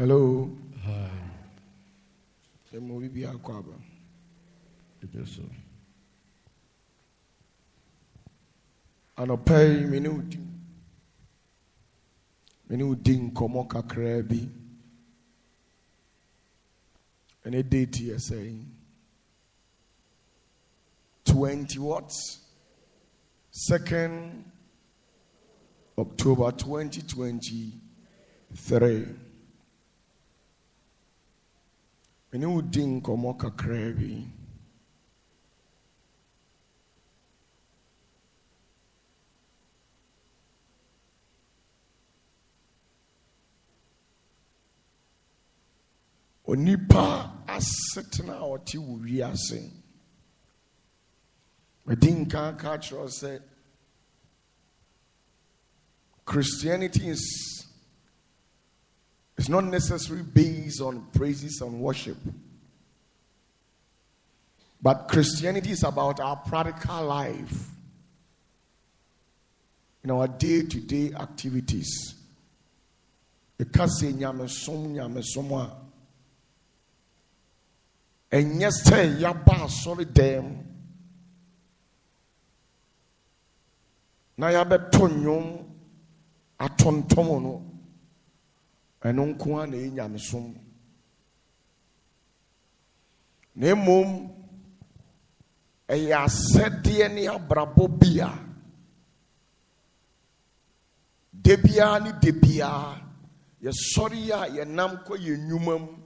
Hello. Hi. It is so. Anɔpɛ mene wodi nkɔmmɔ kakraa bi ɛne date yɛ sɛ 20 what? 2nd October 2023. Mene wodi nkɔmmɔ kakraa bi onipa asetena a ɔte wɔ wiase. Medi nka ka kyerɛ sɛ Christianity is not necessarily based on praises and worship, but Christianity is about our practical life, in our day-to-day activities. Ekase nyamesom a ɛnyɛ sɛ yaba asɔre dɛm na yabɛtɔ nnwom atɔntɔm no ɛno nko a na ɛyɛ nyamesom. Na mmom ɛyɛ asɛdeɛ ne abrabɔ bi a da biara ne da biara yɛsɔre a yɛnam kɔ yɛ nnwuma mu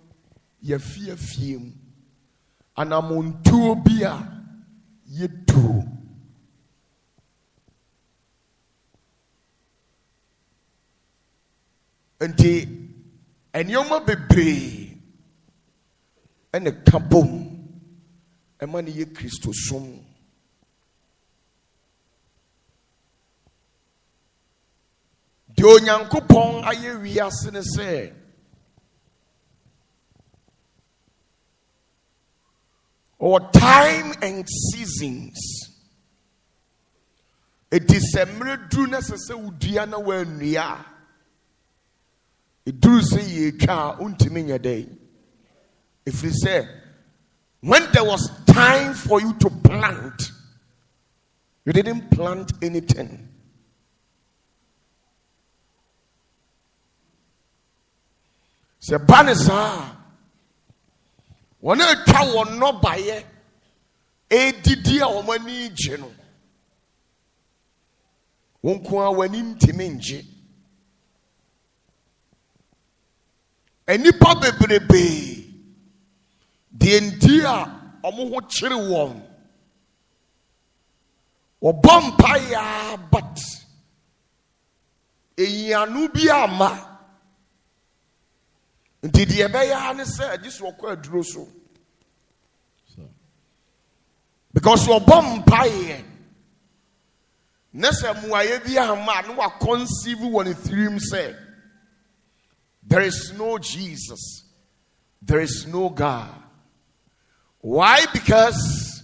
yɛfiefie mu anamontuo bi a yɛduro. Nti nneɛma bebree ɛna ka bom ɛma ne yɛ Kristosom. Deɛ Onyankopɔn ayɛ wiase ne sɛ or time and seasons. It is a mredru na sɛ wodua na wanua. Iduru sɛ yɛtwa untimi nyɛ dɛ. If we say when there was time for you to plant, you didn't plant anything. Sɛ banisa wɔn atwa wɔn nɔbaeɛ edidi a wɔn ani gye no wɔn nko a wɔn ani ntumi ngye. Enipa bebrebe deɛ nti a wɔn ho kyere wɔn wɔbɔ mpaeɛ but eyianu bi ama. Nti deɛ ɛbɛyɛ ne sɛ agye so wɔkɔ aduro so. Because wɔbɔ mpaeɛ na sɛ mmuayɛ bi ama na wakɔnceive wɔ ne tirim sɛ there is no Jesus, there is no God. Why? Because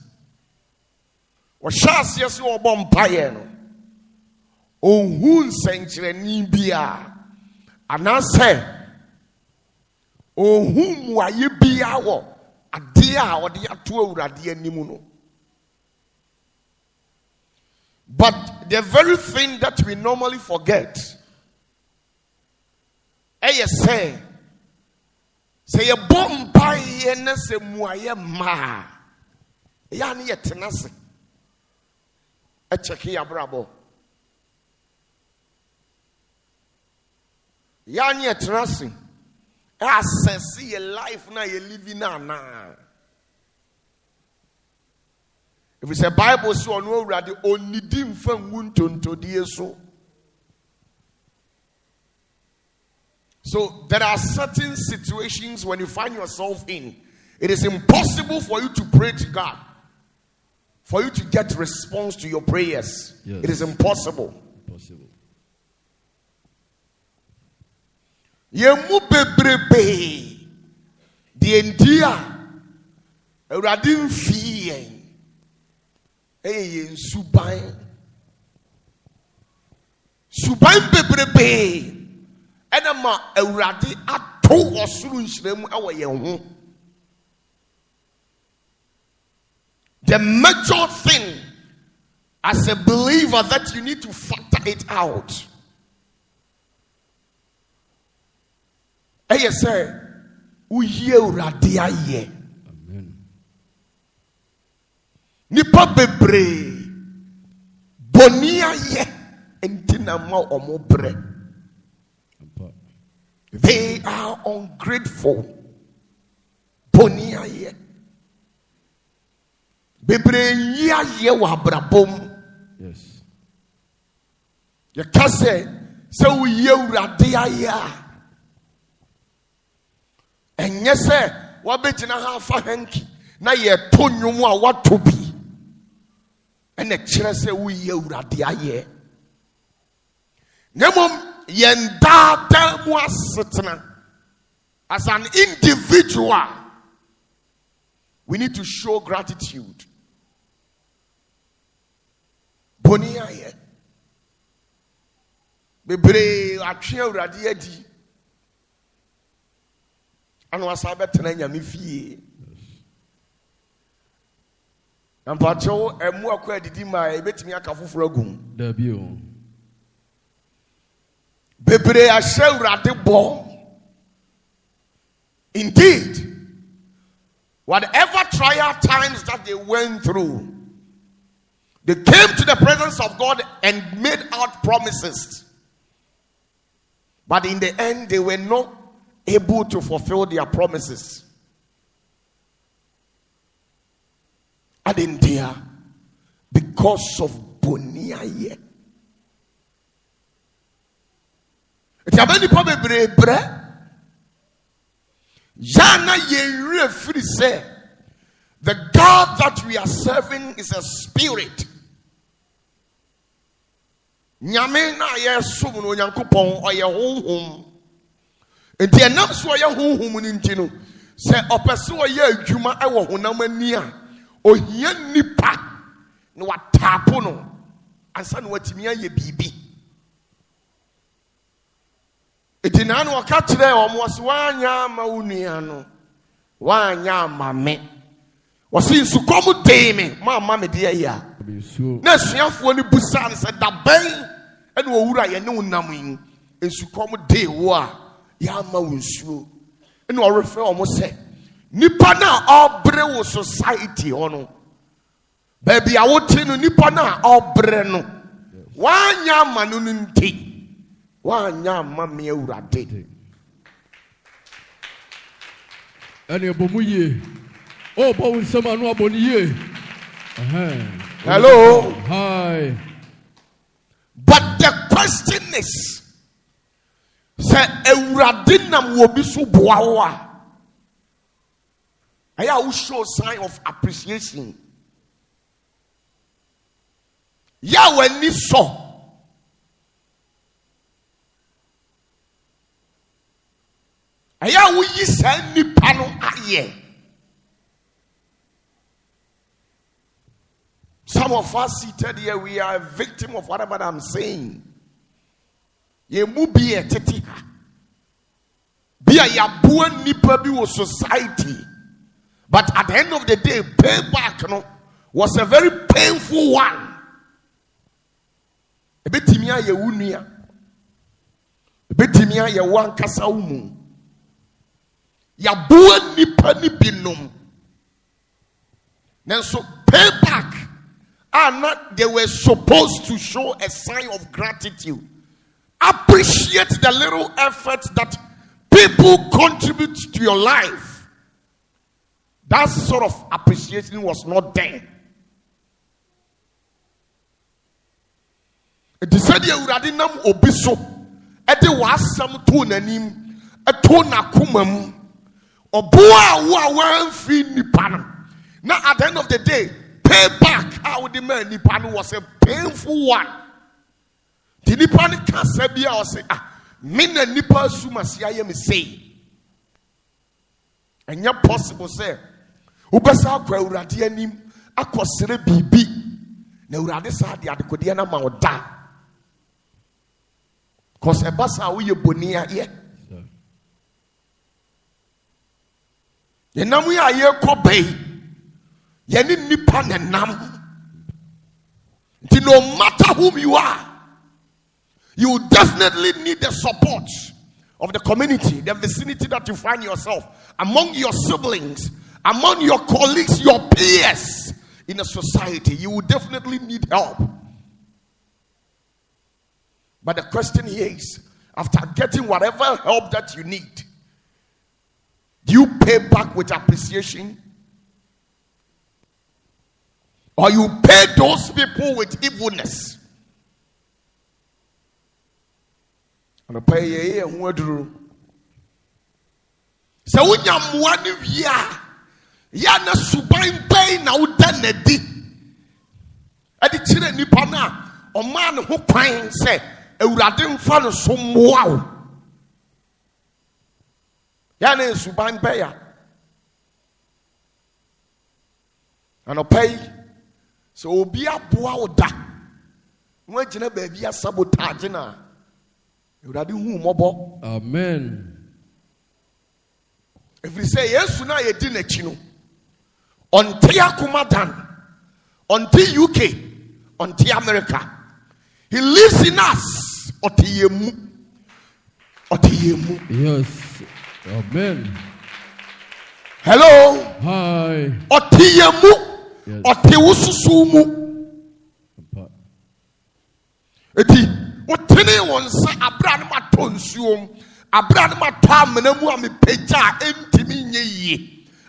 wɔhyɛ aseɛ sɛ wɔbɔ mpaeɛ no ɔnhu nsɛnkyerɛnne bi a anaasɛ ɔnhu mmuayɛ bi a wɔ adeɛ a wɔde ato Awurade anim no. But the very thing that we normally forget, ɛyɛ sɛ yɛbɔ mpaeɛ na sɛ mmuayɛ mmaa ɛyɛ ne yɛtena ase ɛkyɛke yɛabrabɔ. Yɛa ne yɛtena ase ɛasɛse yɛ life na yɛ living na anaa. If it's a Bible so on already onidi mfa ngu ntontodie so. So there are certain situations when you find yourself in, it is impossible for you to pray to God, for you to get response to your prayers. Yes. It is impossible. Yemu bebrebe die ndia Awurade mfi yɛn ɛyɛ suban bebrebe ɛna ma Awurade ato yɛto ɔsoro nhyiramu ɛwɔ yɛn ho. The major thing as a believer that you need to factor it out. Ɛyɛ sɛ woyie Awurade ayɛ. Amen. Nipa bebree bɔne ayɛ nti na ma ɔmo brɛ. They are ungrateful. Bɔne ayɛ. Bebree nyi ayɛ wɔ abrabom. Yes. Yɛka sɛ woyie Awurade ayɛ a ɛnyɛ sɛ wabɛgyina ha afa hanky na yɛto nnwom a wato bi ɛna kyerɛ sɛ woyie Awurade ayɛ. Na mmom yɛn daadaa mu asetena as an individual, we need to show gratitude. Bɔne ayɛ bebree atwe Awurade adi ana wasa bɛtena Nyame fie. Na mpakyɛw ɛmu akɔ adidi ma ɛbɛtumi aka foforɔ agum. Dabi o. Bebree ahyɛ Awurade bɔ. Indeed, whatever trial times that they went through, they came to the presence of God and made out promises. But in the end, they were not able to fulfill their promises. Adentia, because of boniaye. It abani pobe bre. Jana ye free say the God that we are serving is a spirit. Nyame na ye som no Nyankopɔn ɔyɛ honhom. Enti enam so ɔyɛ honhom ni nti no sɛ ɔpɛse ɔyɛ adwuma ɛwɔ honam ani a ohia nipa na watapo no ansa na watimi ayɛ bibi. Enti na no ɔka kyerɛ ɔmo ɔse wanya ama wo nua no wanya ama me wɔse nsukɔm dee me ma ama me de ayi a na asuafoɔ no busa no sɛ dabɛn ɛne ɔwura yɛ ne wo nam yi nsukɔm dee wo a yɛ ama wo nsuo ɛne ɔrefrɛ ɔmo sɛ nipa na ɔbrɛ wo society hɔ no baabi a wote no nipa na ɔbrɛ no wanya ama no no nti wanya ama me Awurade. Ɛne ɛbɔ mu yie. Oh, but when someone know about you. Hello. Hi. But the question is, say Awurade nam wo bi so boa wo a. Aya wo show sign of appreciation. Ya wani so. Aya wo yi sa nipa no aye. Some of us seated here, we are a victim of whatever I'm saying. Ye mu bi etete ha. Be a yabuan nipa bi wo society. But at the end of the day, payback no was a very painful one. Ebetimia ye wunia. Ebetimia ye wan kasa umu. Yabuan nipa ni binom. Nanso payback. And they were supposed to show a sign of gratitude. Appreciate the little effort that people contribute to your life. That sort of appreciation was not there. It said you already nam obiso. Ede wasam to nanim. Eto nakumam. Oboa wa fi nipa. Now at the end of the day, payback how the man nipa was a painful one. The nipa ni kasa bia o say me na nipa suma sia ye me say. Enya possible say ubesa akwa Awurade anim akosere bibi na Awurade sa de adekode na ma oda. Cause e basa wo ye boni a ye. Yenam ya ye kobe. Yeni nipa nenam. No matter whom you are, you definitely need the support of the community, the vicinity that you find yourself, among your siblings, among your colleagues, your peers in a society. You will definitely need help. But the question here is, after getting whatever help that you need, do you pay back with appreciation? Or you pay those people with evilness? And pay ye and wordru. So when you want yana subain pay na udanedi. Adi chire nipa na o man ho kwan se Ewurade mfa no so mmoa. Yana subain pay ya. And pay. So obi aboa oda. Won gina ba bia sabotage na. Ewurade hu mobo. Amen. If we say Yesu na ye di n'akyi no. Onti Akumadan, onti UK, onti America. He lives in us. Otiyemu. Yes. Amen. Hello. Hi. Otiyemu. Yes. Otiwususumu. Eti otene wonsa abran ma tonsuom abran ma tamna mu amepeja entimi nyeye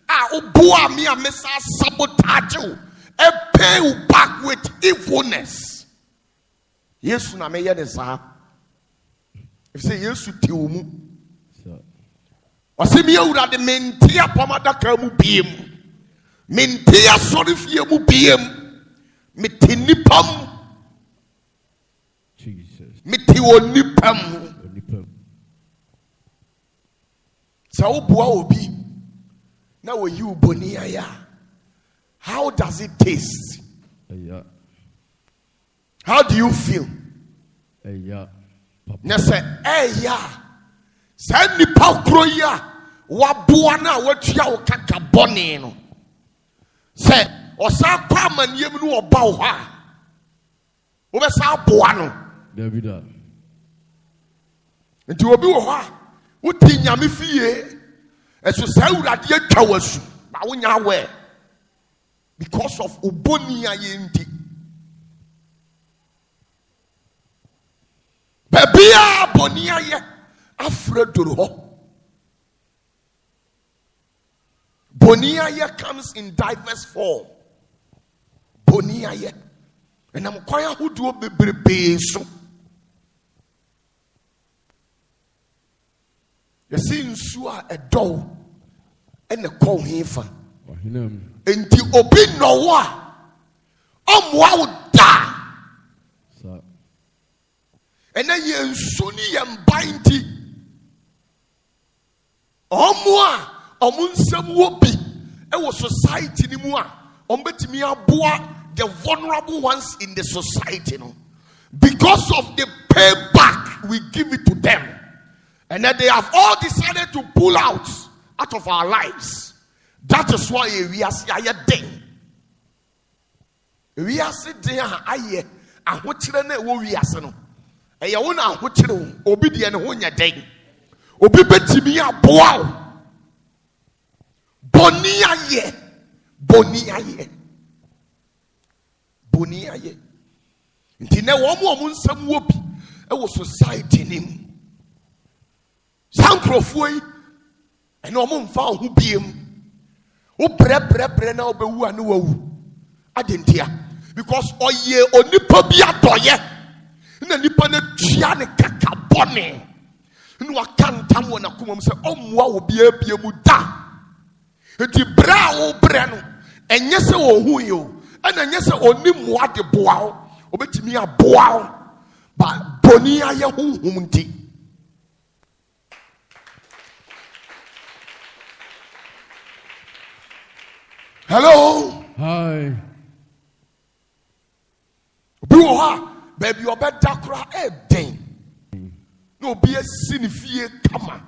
a oboa me amesa sabotage you e pay you back with evilness. Yesu na meye de sa if say Yesu tiumu osemi Ewurade mentia pomadaka mu biem mentia sorifie mu biem metinipam Jesus. Miti onipam. Sa obua obi na wo yi uboni aya. How does it taste? How do you feel? Na say sa nipa kro ya waboa na watua wo kaka bone no. Say osa kwa maniem no oba wo ha. Wo be sa aboa no. David. Nti obi wo ha uti nyame fie eso sa Ewurade atwa wasu ba wo nya we because of uboni aye ndi babia boni aye afredoro ho. Boni aye comes in diverse form. Boni aye enam kwaya hodo bebrebe so. Yesi nsu a edo ene ko hefa enti obi no wa omwa uda ene ye nsu ni ye mbanti omwa omunsem wo bi e wo society ni mu a ombetimi aboa the vulnerable ones in the society no because of the payback we give it to them. And that they have all decided to pull out of our lives. That is why we are saying, we are sitting here. I want you to know what we are saying. And you want to watch you obedient when you're dead. Obedient me a bow. Bonia ye. Intine woman munsam wobi. It was society name. Sankrofui and no mum found who be him. O bre na obewu anu wawu. Adentia because oye onipa bi atoye na nipa na tua ne kaka bone nu akantam wona komam se omwa obi abie mu da. Enti bra wo bre no enye se wo hu yo ana enye se oni moa de boa wo obetimi aboa wo ba boni aye hunhum nti. Hello. Hi. Buha, baby, you better cry a day. No be a sinifie kama.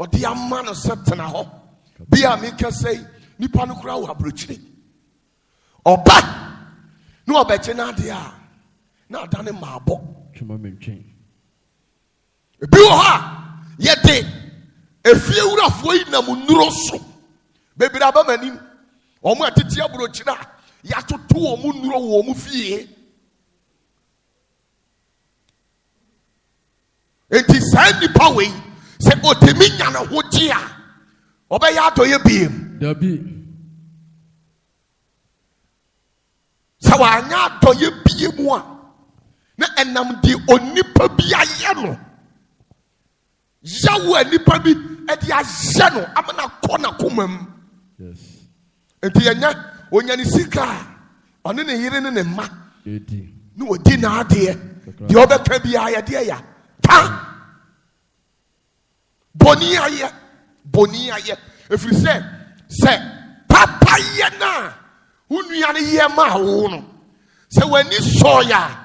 or the man of Satana. Be a maker say, Nipanukra wa bruchini. Or back. No, bet you not there. Now done in my book. Buha, yet they a few of waiting a munroso. Baby Rabamanim, or my titia brochina, yato two or munro womufi. It is Sandy Poway, said, "Oh, the minion of Wotia, obey out to your beam." There be. So I not to your beam one. And I'm the only puppy I yellow. Yawa nipa bi e dia hye no amana kona komam. Yes. Enti enya onyani sika one ne yire ne ne ma. Edi. No odi na ade. De obeka bia ya de ya. Ta. Boni aye. Efiri se papa ye na unua ne ye ma wo no. Se wani soya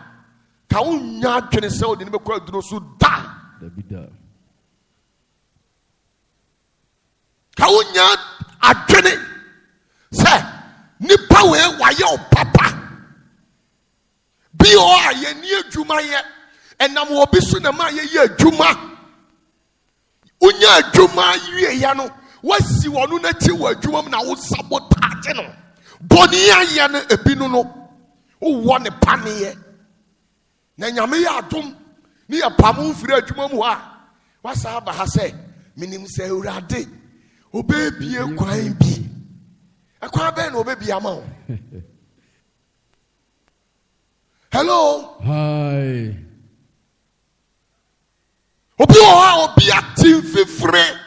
ka unya twene se odi ne be kwa duro so da. Da bi da. Kaunya adwene say nipa we waye o papa bi o aye ni adwuma ye enam obi so na ma ye adwuma unya adwuma wie ya no wasi wonu na ti wa adwuma na wo sabotage no boni aye no ebinu no wo wo ne paneye na nyame ya adom ni ya pamu firi adwuma mu ha wasa ba ha say minim say urade obebie kwan bi akwa be na obebie ama. Hello. Hi. Obi obi atim fifre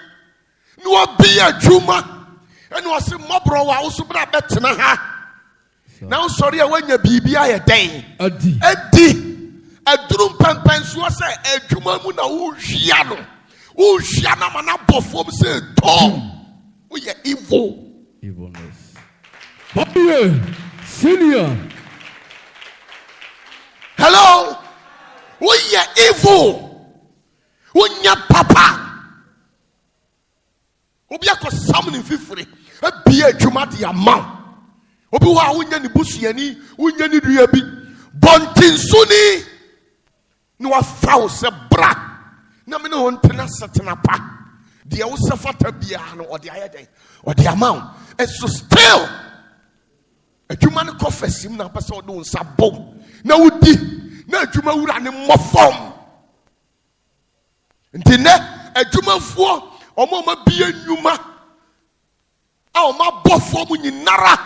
no obi adwuma ene o se mobro wa wo so bra betena ha na sorry a wanya bibia ye den adi adurum pampan so se adwuma mu na wo hwia no wo hwia na mana bofom se tom we are evilness. Papier senior. Hello. We are evil. Unya papa. Obi akọ samni fifiri. Ebie adwuma de ama. Obi wa unya ni busuani, unya ni dua bi. Bontinsuni. No afa se bra. Na me no ntena setena pa. The also fata biano or the ayade or the amount. And so still a human confess him now person doing sabom. Now would be no juma would an mofom. And then a juma for or mama be a numa. Oh, my bofom in Nara.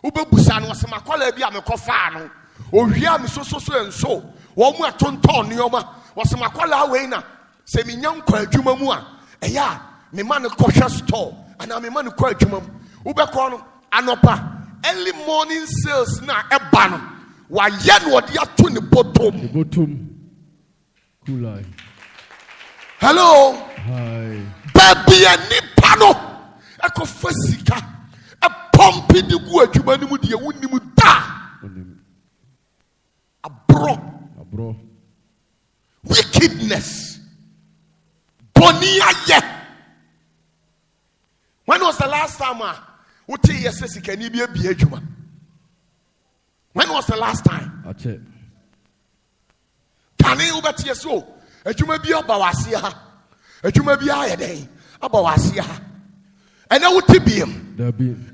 Ubebusan was my colleague, I'm a cofano. Or yam so and so. One more ton yoma was my colleague. Say me young kwa juma mua. Eya me man kosha store and me man kwa adwuma ubekọ no anopa early morning sales na eba no wa ye no de ato ne bottom kulai. Hello. Hi. Baby nipa no ekofa sika e pompi de gu adwuma ni mu de wunnim da abro wickedness. When was the last time can be a juma? When was the last time? That's it. Can you bet yes so? A juma be about Wasia, a juma be a day about Wasia. And I would be him.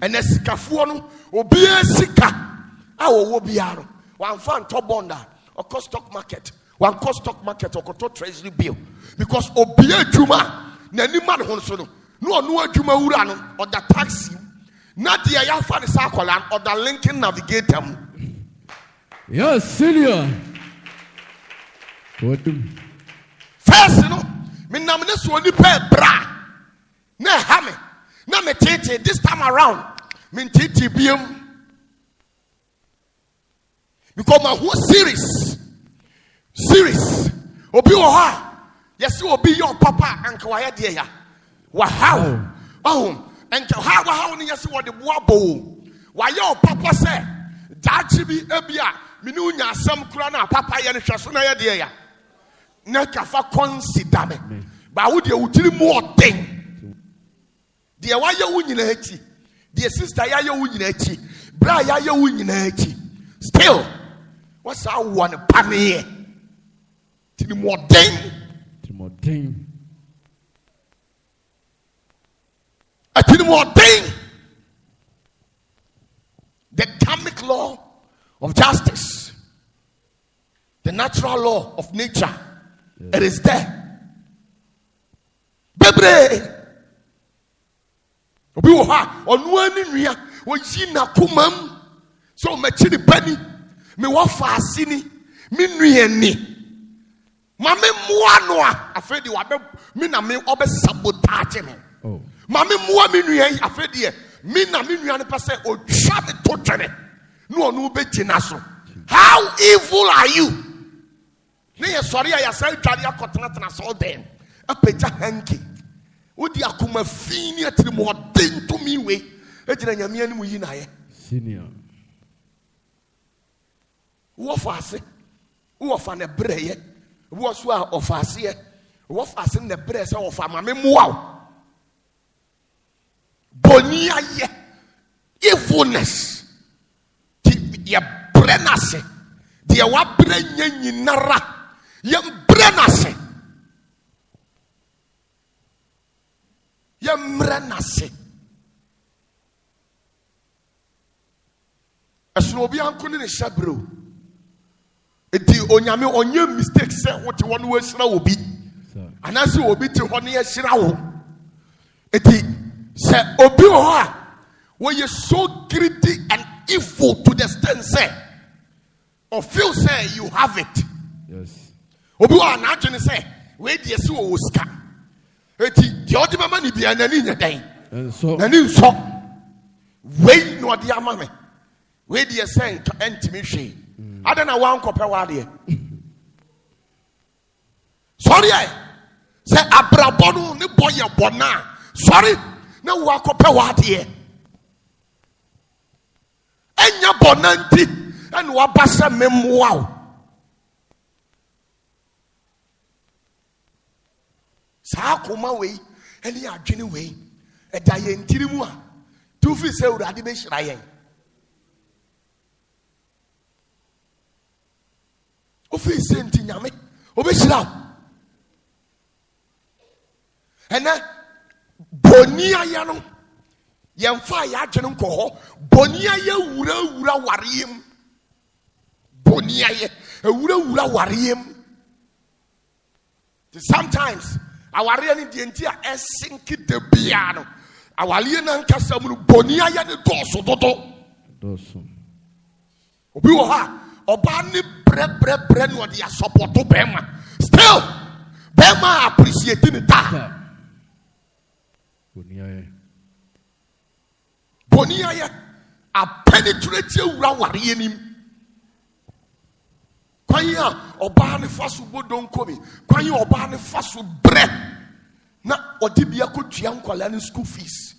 And a sikafuano will be a sika. I will be one fan top bonda or cost stock market. One cost stock market or cost treasury bill. Because obia juma na ni man ho so no juma wura or the taxi na dia ya fa ne sakolan or the linking navigator. Yes, senior. What? First me nam ne so ni pe bra na ha me na me tete this time around me tete biem because my whole series obi wo ha. Yes, you will be your papa and Kawaya dear. Wow. Oh, and how yes, what the wabo. Why your papa said, Dachibi Ebia, Minunya, some crana, papa, and Shasuna dear. Nakafa consider me. But would you tell more thing? Dear, why you win in a dear sister, ya win in a bra, ya win in a still, what's our one penny? Till more thing. More thing. A till more thing. The karmic law of justice, the natural law of nature, it is there. Bebre, obi wo ha onu ani nua wo yi na komam so me chiri pani me wo fa asini me nua ni mame mua no a afedi wa be me na me obe sabotage me mame mua me nua afedi me na me nua ne pese o twa me to twene no onu be gina so. How evil are you? Ne ye sori ya say tware akotena so den apeja hanki wodi akoma fini atiri mo den to mi we ejina nyame ani mu yi na ye senior wo fa ase wo fa ne breye wo so a ofase ye wo fa ase ne breye se wo fa mame moa boni aye evilness ye brenase de wa brenya nyinara ye brenase ye mrenase asno obi anko ne shabro eti onyame onye mistake se wote won we hira obi anase obi te ho ne ye hira wo eti se obi ho a we so greedy and evil to the extent say or feel say you have it. Yes. Obi wa na adwene say we de se wo sika eti de odi mama ni bia na ni nyadan so na ni nso we no de ama me we de say entimi hwe adana wan kope wa de sorry say abrabo no ne boye bona sorry na wa kope wa de enya bonanti and wabasa memoa sa koma we eni adwene we eda ye ntiri mu a tu fi se urade be hira yen o fi se nti nyame o be hira ena boni aya no yemfa ya adwene nko ho boni aya wura wariem boni aya wura wariem. Sometimes our really the entire esinki de piano our liena nkasa mu boni aya ne doso obi wo ha oba ne bre no de support bema still bema appreciate me ta boni aya a penetrate wura warienim kwanya oba ne faso bodon komi kwanya oba ne faso bre na odibia kotua nkwala ne school fees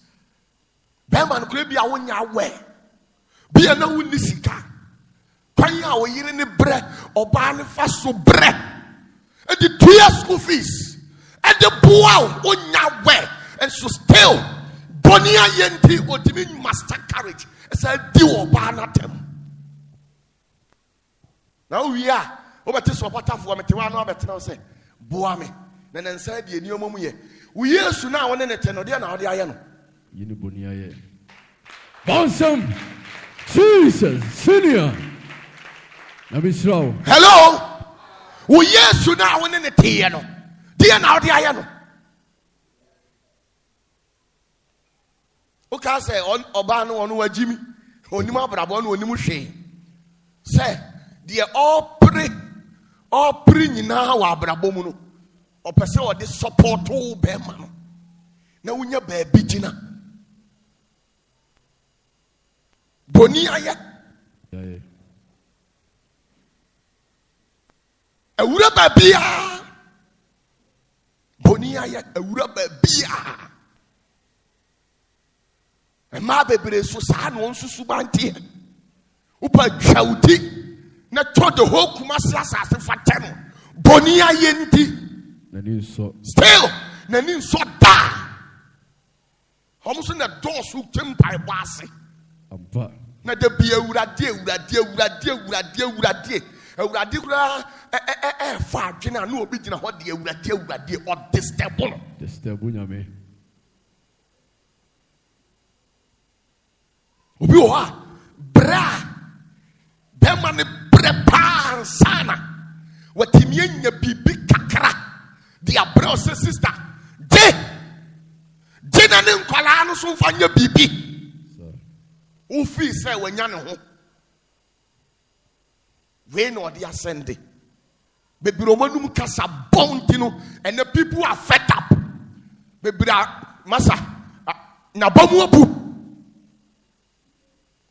be man kure bia wonya we bia na wonni sika kwanya wo yire ne bre oba ne faso bre e di 2 years school fees e de boa wonya we and so still bonia yenti odimi master carriage e say di oba na tem. Now we are obete so OPATAFUOR metewa no abetena say boa me na nansa de enioma mu ye wo Yesu na won ne te no de na ode aye no yini boni aye bonsam Jesus senior na be slow hello wo Yesu na won ne te ye no de na ode aye no o ka say oba no won wagimi onim abrabo no onim hwe say the all pre nyina wa abrabo mu no opese o de support o be ma no na wunya ba bi gina boni aya ewura ba bia boni aya ewura ba bia e ma bebre so sa no nsusu bantie upa twauti na to the whole Kumasi asase fatem boni ayenti na ni so still n'ani nso da almost in the doors who came by Basi. Na de bi awurade fa adwena na obi gina ho de awurade o disturb nyame obi o ha bra be ma ne prepare sana watimi anya bibi kakra dia bro sister de na ne nkwala no so fa nya bibi ufi say wanya ne ho we no dey ascend bebiromanum kasa bounty no and the people are fed up bebira masa na bamu apu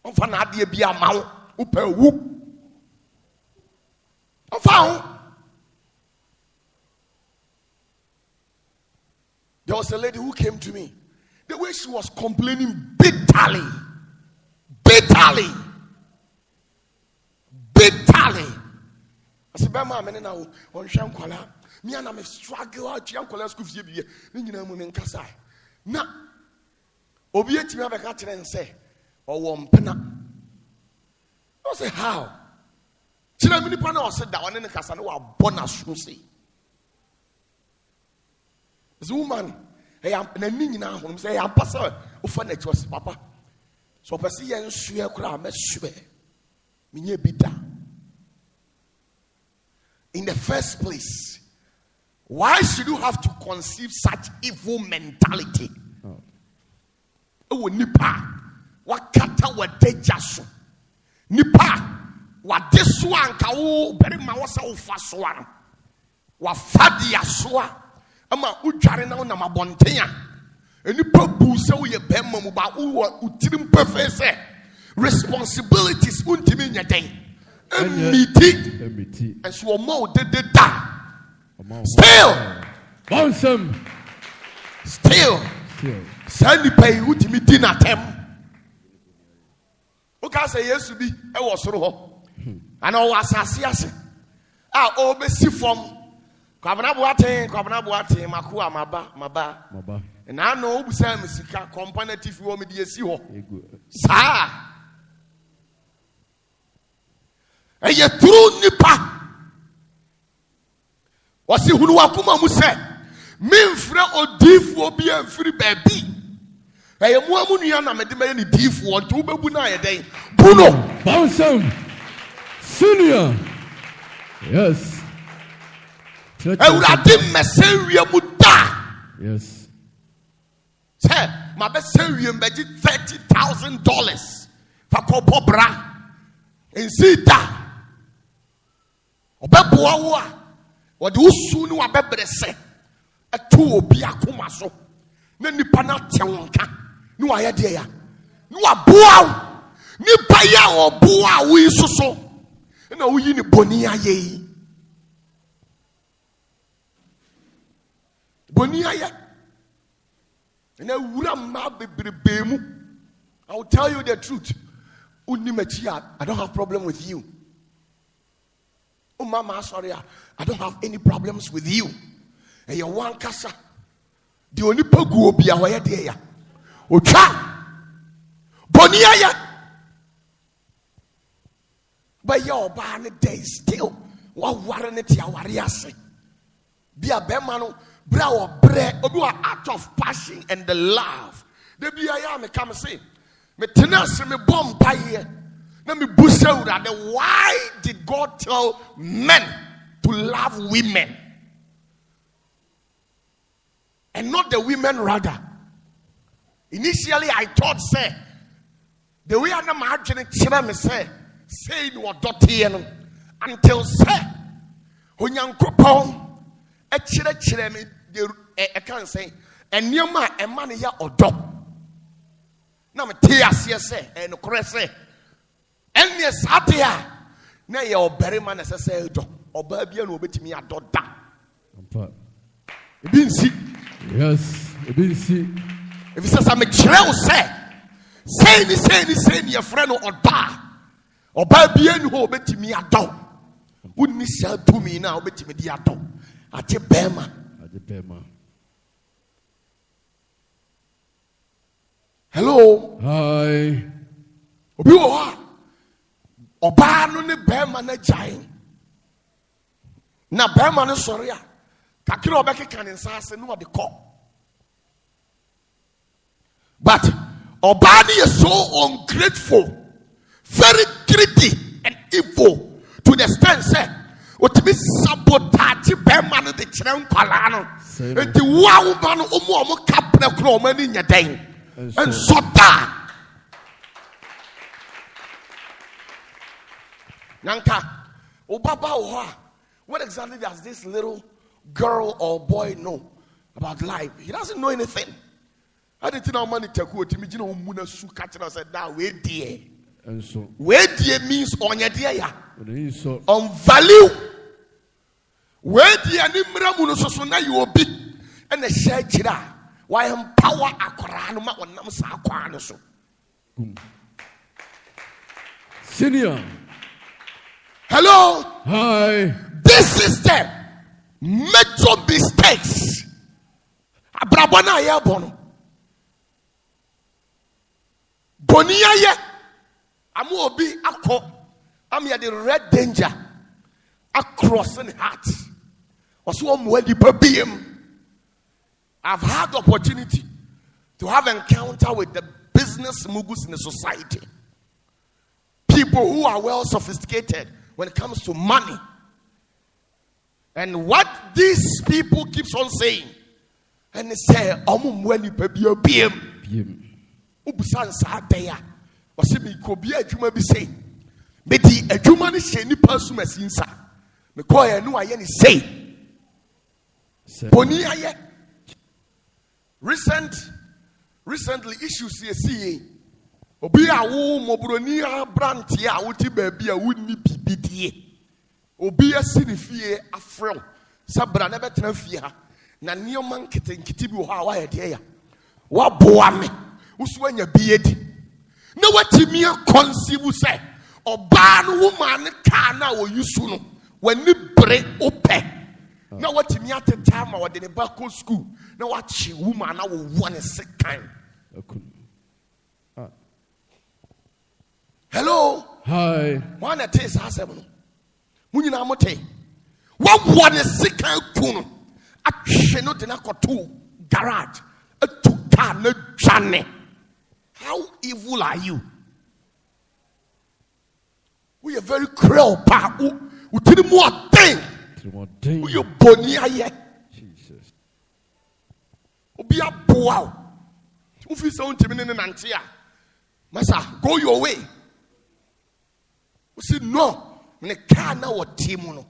onfa na ade bia ma wo upa wu onfa ho. There was a lady who came to me. The way she was complaining bitterly. I said, "Bama, I'm now on Shankwala. Me and I'm a struggle out Shankwala school for you. Nina Munin Kasai. Na Obiet me have a catcher and say, or one penna. I say, how? Chilamini Pana said that one in the Casano bonus, you see. This woman, I am a nina whom say, I'm passer, who found it was papa. So, Passia and Sue Kram, swear. Minye bita. In the first place, why should you have to conceive such evil mentality? Oh, nipa, what kata wa dejaso? Nipa, what this one ka o beri ma wasa o faswan. Wa fadi aswa, ama ujare na una mabonteya. Nipa bu se o ye bema mu ba o utirim perfect responsibilities untimi nyadeng. Emiti and so more did that. Still send the pay with me dinner tem. Okay, say yes to be a was roho. And I was assassin. Obesi from Kwabanabuate, Makua, Maba. And I know Sam Sika, comparative woman, dear Siho. Sir. And ye true nipa. Wasi hunu wakuma muse. Minfre odifu obi en free baby. Eye mu amunu ya na medema ni difu on to bebu na ye den. Buno. Bouncing. Senior. Yes. Ewurade mesewie mu da. Yes. Say, my best sewie mbeji $30,000. Fakopo bra. Ensi da. Obeboa wo a wode usu ni wabebre se etu obi akoma so na nipa na tenwonka ni wa ye de ya ni waboa nipa ya oboa wo isuso na wo yi ni boni aye na wura ma bebrebe mu. I will tell you the truth. I don't have problem with you. Oh, mama, sorry, I don't have any problems with you. And you want kasa. The only pogu obi awaya deya. Ocha. Boniya. But your barn day still. What warrant ya wariase? Be a bemano, brow bread, or out of passion and the love. The be I am come say. Me tenase me bomb paye. Let me boost out that. Why did God tell men to love women and not the women rather? Initially, I thought, say, the way I'm imagining, me say what dot until say, when young couple, a chile me, I can't say, and near my a money ya or dog. Now, me tears, yes, and correct. And yes, Atia. Now you're very man as I say, or baby, and will be to me a dot down. Yes, if he says, I'm a child, say, your friend or da, or baby, and who will be to me a dog. Wouldn't he sell to me now, be to me the dog? At your bema. Hello. Hi. Obi wo ha. Oba no ne bema na gyan. Na bema no sori a. Kakira obekeka ne nsase no de kɔ. But Oba ni is so ungrateful, very greedy and evil to the extent say otimi sabotage bema no de kyerɛ nkwala no. Enti wa wo ba no omo kapre kro omo ani nya den. And so that Nanka, Obaba Oha, what exactly does this little girl or boy know about life? He doesn't know anything. I didn't know money to go to me. You know, Muna Su Catcher said, now, where dear. And so, where dear means on your dear, so on value. Where dear Nimra Munosona you will be, and the share chira. Why empower a Koranuma or Namsa Quanaso? Senior. Hello. Hi. This is the major mistakes. Abrabana ya bono. Bonia ye. Amu obi akọ. Am ya the red danger. Across in heart. Oso omwedi pabiem. I've had the opportunity to have encounter with the business mugus in the society. People who are well sophisticated when it comes to money. And what these people keeps on saying, and they say, "Omumweni pebio biem, ubusan sa deya." Wasi mi kobi adwuma bi say, "Me di adwuma ni hye ni pasu masinsa." Me ko ya no aye ni say. Boni aye. Recently issues see obi a wo mobroni abrantie a woti ba bia wonni bibidie obi asi ne fie afrel sabra na betena fie ha na nioma nkete bi wo ha wa ye de ya wa boa me usu anya biedi na watimi conceive say oba no woman ne ka na wo yusu no wani bre ope na watimi ateta ma wode ne bako school na wachi woman na wo one second. Hello. Hi. One that is asem. Munyina mote. What one second kunu. Atwe no de na koto garage. Atu car na dwane. How evil are you? We are very cruel pa. We tell more thing. We are boni aye. Jesus. Obi aboa. Ufi so ntimi ne nantia. Masa, go your way. We say no. Me car na wo timu no.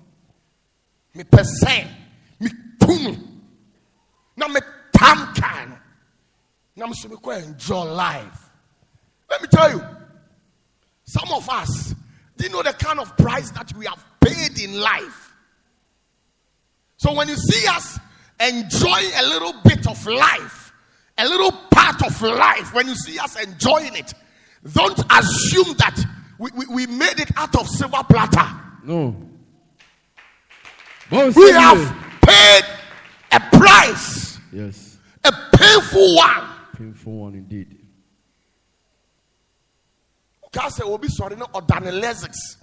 Me pese. Me kunu. Na me tam kan. Na me so me enjoy life. Let me tell you. Some of us, do you know the kind of price that we have paid in life? So when you see us enjoying a little bit of life, a little part of life, when you see us enjoying it, don't assume that we made it out of silver platter. No. We have paid a price. Yes. A painful one. Painful one indeed. Kase will be sorry no odane lesics.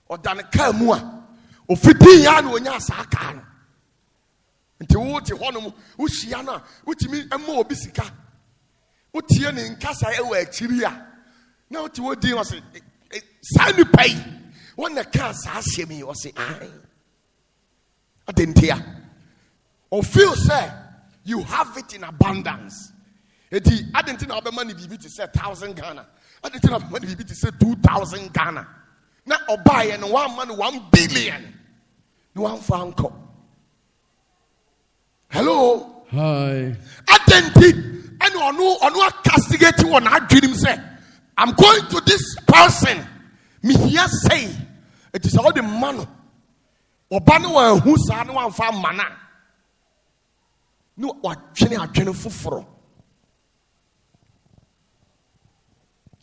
Odane kamua. Ofiti ya no nya asaka no. Nti wo ti hono wo hia na wotimi emma obi sika. Wotie ne nkasa ewa akiri a. Na woti wo din wose sani pai. Wona ka sa ahye mi wose ai. Adentia. Or feel say you have it in abundance. Eti adentia obema ni bibi ti say 1,000 Ghana. Adentia obema ni bibi ti say 2,000 Ghana. Na obaye no 1 billion. No one found call. Hello. Hi. Atenti and onu castigate one dream say I'm going to this person. Me here say it is all the man. Obano wa hu sa no one found mana. No what adwene foforo.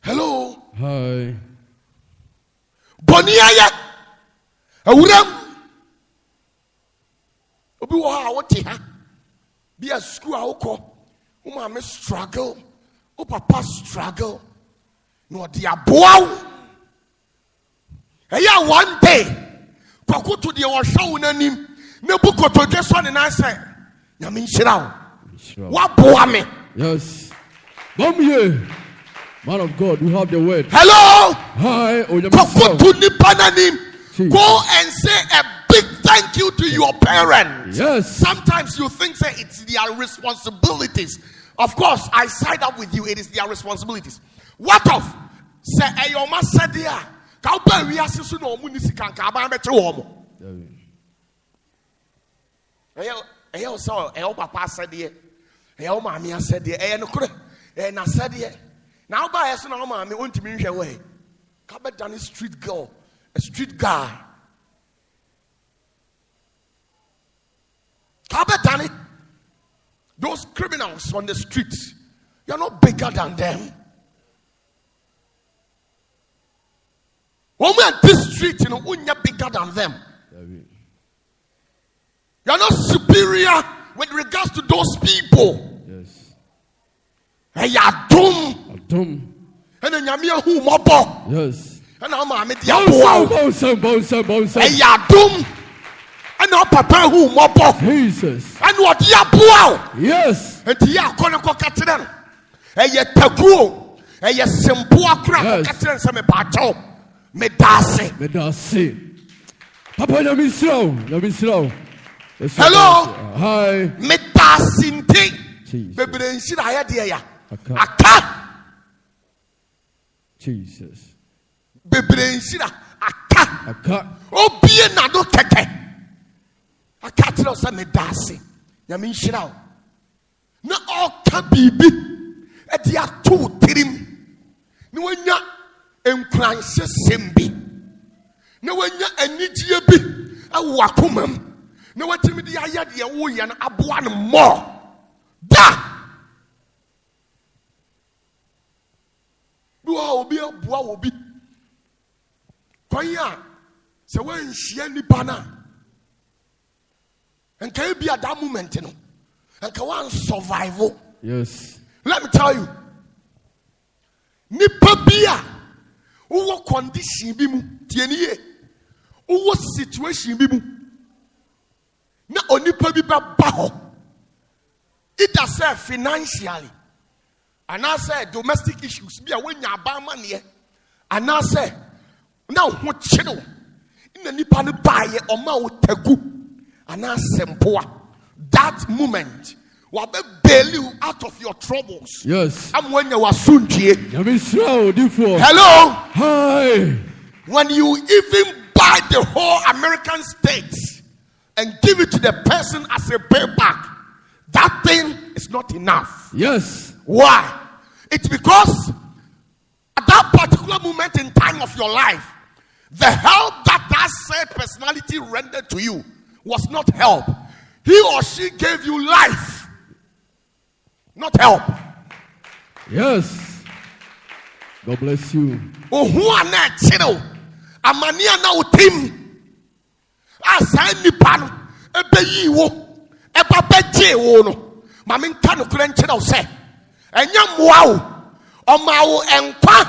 Hello. Hi. Boniaya. Awuram. Obi wo ha wote ha. Be a school awko. Uma me struggle O papa struggle. No dia bow. Eya one day. Kwaku to the washow nanim. Nebuko to just one and I say. Yamin shirao. What bow me? Yes. Come here. Man of God, you have the word. Hello. Hi. Kwaku to nipananim. Go and say a big thank you to your parents. Yes. Sometimes you think say it's their responsibilities. Of course, I side up with you. It is their responsibilities. What of? Say ayoma sadia. Kaupa we asisu no munisi kanka aba beche wo mo. Eyo so eyo papa sadia. Eyo maami sadia. Eyo no kure. Na sadia. Na oba yeso na maami ontimi nhwe we. Ka be dani street girl, a street guy. Ka be dani. Those criminals on the streets, you're not bigger than them. When we're on this street, you know, you're bigger than them. You're not superior with regards to those people. Yes. Hey, you're dumb. And then you're who mobo. Yes. And I'm a media. Hey, you're dumb. And now papa who mobo. Jesus. And what you're poor. Yes. And you're going to go catch them. Hey, you're tagu. Hey, you're simple crap. Catch them some pato. Medase. Papa, Yamisro. Hello. Hi. Medasinte. Baby, she I had Aka. Jesus. Baby, she Aka. Oh, be another keke. I can't tell us medase. Yamisro. No, all can be. At the 2-3. No one. Enkranse sembi na wanya anigye bi awakomam na watimi di ayade ye wo ye na aboa no mo da duwa obi aboa obi kwanya se wanhia nipa na enka bi at that moment no enka wan survival. Yes. Let me tell you, nipa bia uwo condition bi mu tieniye uwo situation bi mu na onipa bi ba ho either say financially and I say domestic issues bi a wanya ba mane and I say na ho chiro na nipa ne baye oma wo tagu and I sempoa that moment will bail you out of your troubles. Yes. I'm when you are soon. Hello. Hi. When you even buy the whole American states and give it to the person as a payback, that thing is not enough. Yes. Why? It's because at that particular moment in time of your life, the help that said personality rendered to you was not help. He or she gave you life. Not help. Yes. God bless you. Oh, who are not chino? Amania now team. Asa ni pano. Ebe yi wo. Eba beje wo no. Mamin kanu krenche na ose. Enya mwa o. Oma o enkwa.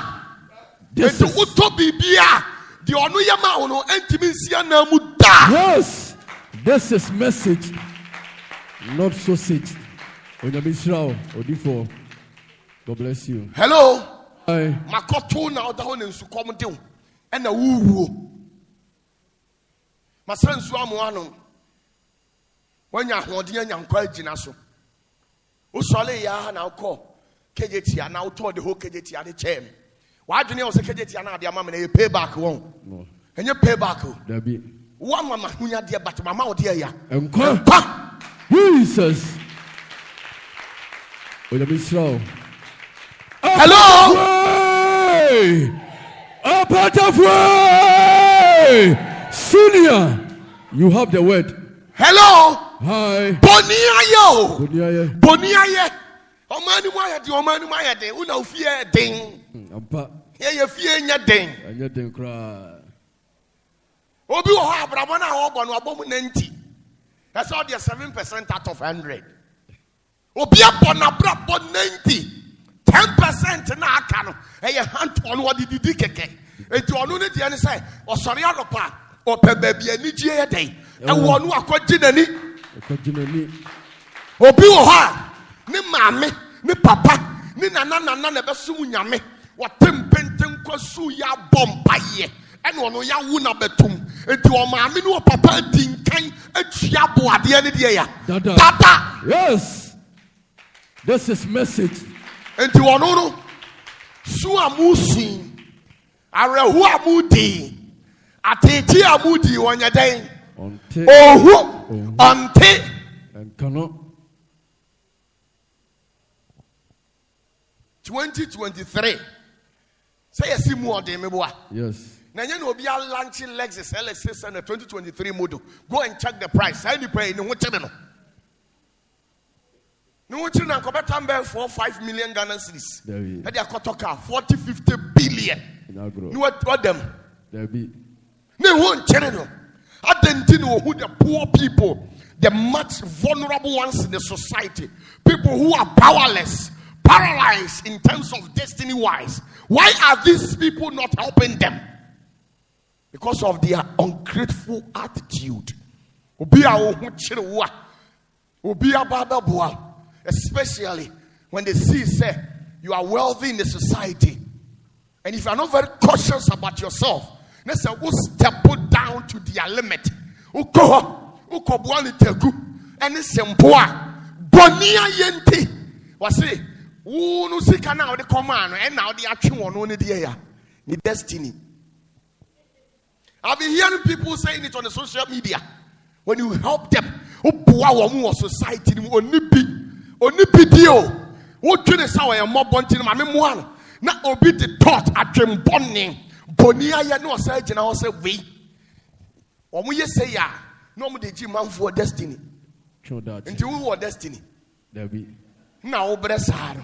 Enti uto bibia. Di onu yema o no entimi nsia na mu da. Yes. This is message. Not sausage. God bless you. Hello. Hi. Makoto na oda ho nsu kom de wo. E na wuwuo. Masra nsu amu anu. Wanya hoden anya nkwa agina so. Wo sole ya na ukọ kejetia na uto de ho kejetia de chem. Wa adwene wo se kejetia na ade amama na ye payback won. No. Enye payback o. Dabi. Wa mama hunya de but mama wo de ya. Enkwa. Jesus. Hello. OPATAFUOR. Senior, you have the word. Hello. Hi. Boniayo. Boniaye. Boniaye. Omani moya de. Una ufie ding. Ampa. Ye fie nya ding. Anya ding kra. Obi wo ha abrabo na wo bo no abom 90. That's all the 7% out of 100. Obi abon abrabo 90. 10% hand on what did you keke. And to onu ne dia ne say osori aropa ope baby ani gie dey. E wonu akogina ni. Obi wo ha ne maame ne papa ne nana na beso mu nyame. Watem penten kwasu ya bompaye. And ono ya wu na betum. Enti o maame ne o papa dinkan atua boade ne de ya. Dada. Yes. This is message. Enti ono no su amusin. Arehu amudi. Ateti amudi wonya den. Ohu ante and cannot 2023. Say a simu de meboa. Yes. Now you know be launching Lexus LS6 and a 2023 model. Go and check the price. I pay no what channel. No what channel come back 4-5 million Ghana cedis. There be. And they are car 40-50 billion. No what them? There be. No one channel. I didn't know who the poor people, the much vulnerable ones in the society, people who are powerless, paralyzed in terms of destiny wise. Why are these people not helping them? Because of their ungrateful attitude. Especially when they see, say, you are wealthy in the society. And if you are not very cautious about yourself, let's say, we'll step down to their limit. And it's simple. Bonia yenti. Was it? No sika now the command, and now the action on only the destiny. I've been hearing people saying it on the social media. When you help them, society, only deal. What can I say? I'm more wanting my memoir. Now, obi the thought at them bonning. Bonia ya no surgeon, I say, we. Or we say, ya, no more the man for destiny. Show that. And you want destiny. There be. Now, bless her.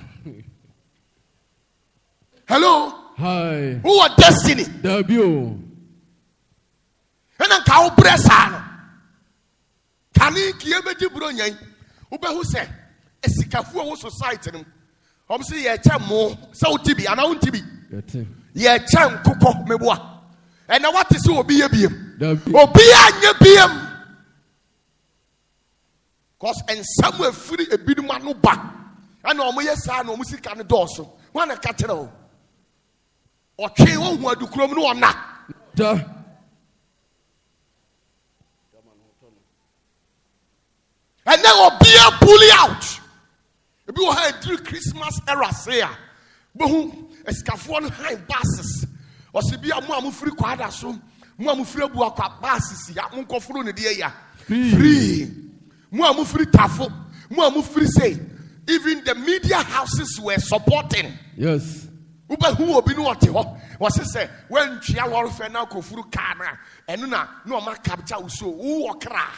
Hello? Hi. Who are destiny? There be. And then cow bless her. Can he give a dibronya? Uber who said, a sikafu society. I'm saying, yeah, more so TB, and I want to be. Yeah, cham kuko meboa. And now what is Obi a beam? Obi a beam. Because and somewhere free a bit man no back. And no more son or music and dorsal. One a cattle. Or chain one to chrome no one. And now be a pulley out. If you had 3 Christmas era, say, boom, a scaffold high buses. Or see be a mamma free quadra soon. Mamma free buaka buses, Yamunko through the day. Free. Mamma free taffo. Mamma free say. Even the media houses were supporting. Yes. Uber who will be no was to say when Chialor Fena go through camera and no ma capture so who cry.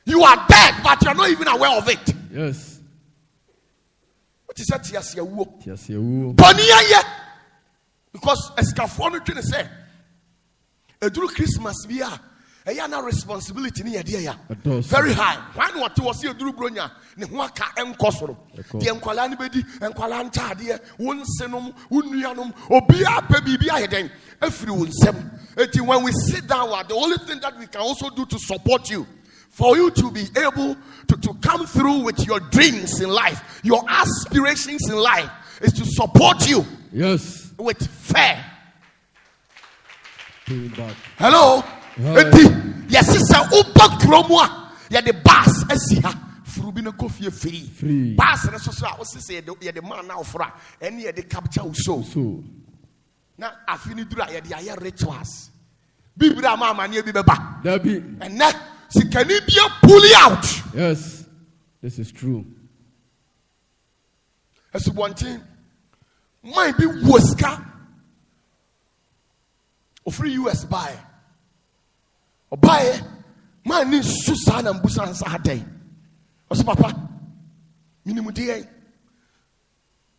You are dead, but you are not even aware of it. Yes. What is that? Yes, you. Yes, you. Bonia, because as California can say, a true Christmas we are. A responsibility near dear. Very high. One what was your Drew Bronya, Nwaka and Kosoro. The Enqualani Bedi and Qualanta, dear, one senum, unianum, or be a baby then. Everyone sem. When we sit down, the only thing that we can also do to support you, for you to be able to come through with your dreams in life, your aspirations in life, is to support you. Yes. With fair. Hello. Yes, sister. Upa kromwa. Ya the bass. Esiha. Frubina kofi free. Bass and so I was say the man now for and the capture so. Now I finish dry the rituals. Bibra mama near Bibaba. And that she can be pulley out. Yes, this is true. As one thing might be Woska or free US buy. Or buy man needs Susan and Busan Saturday. Or papa minimum day.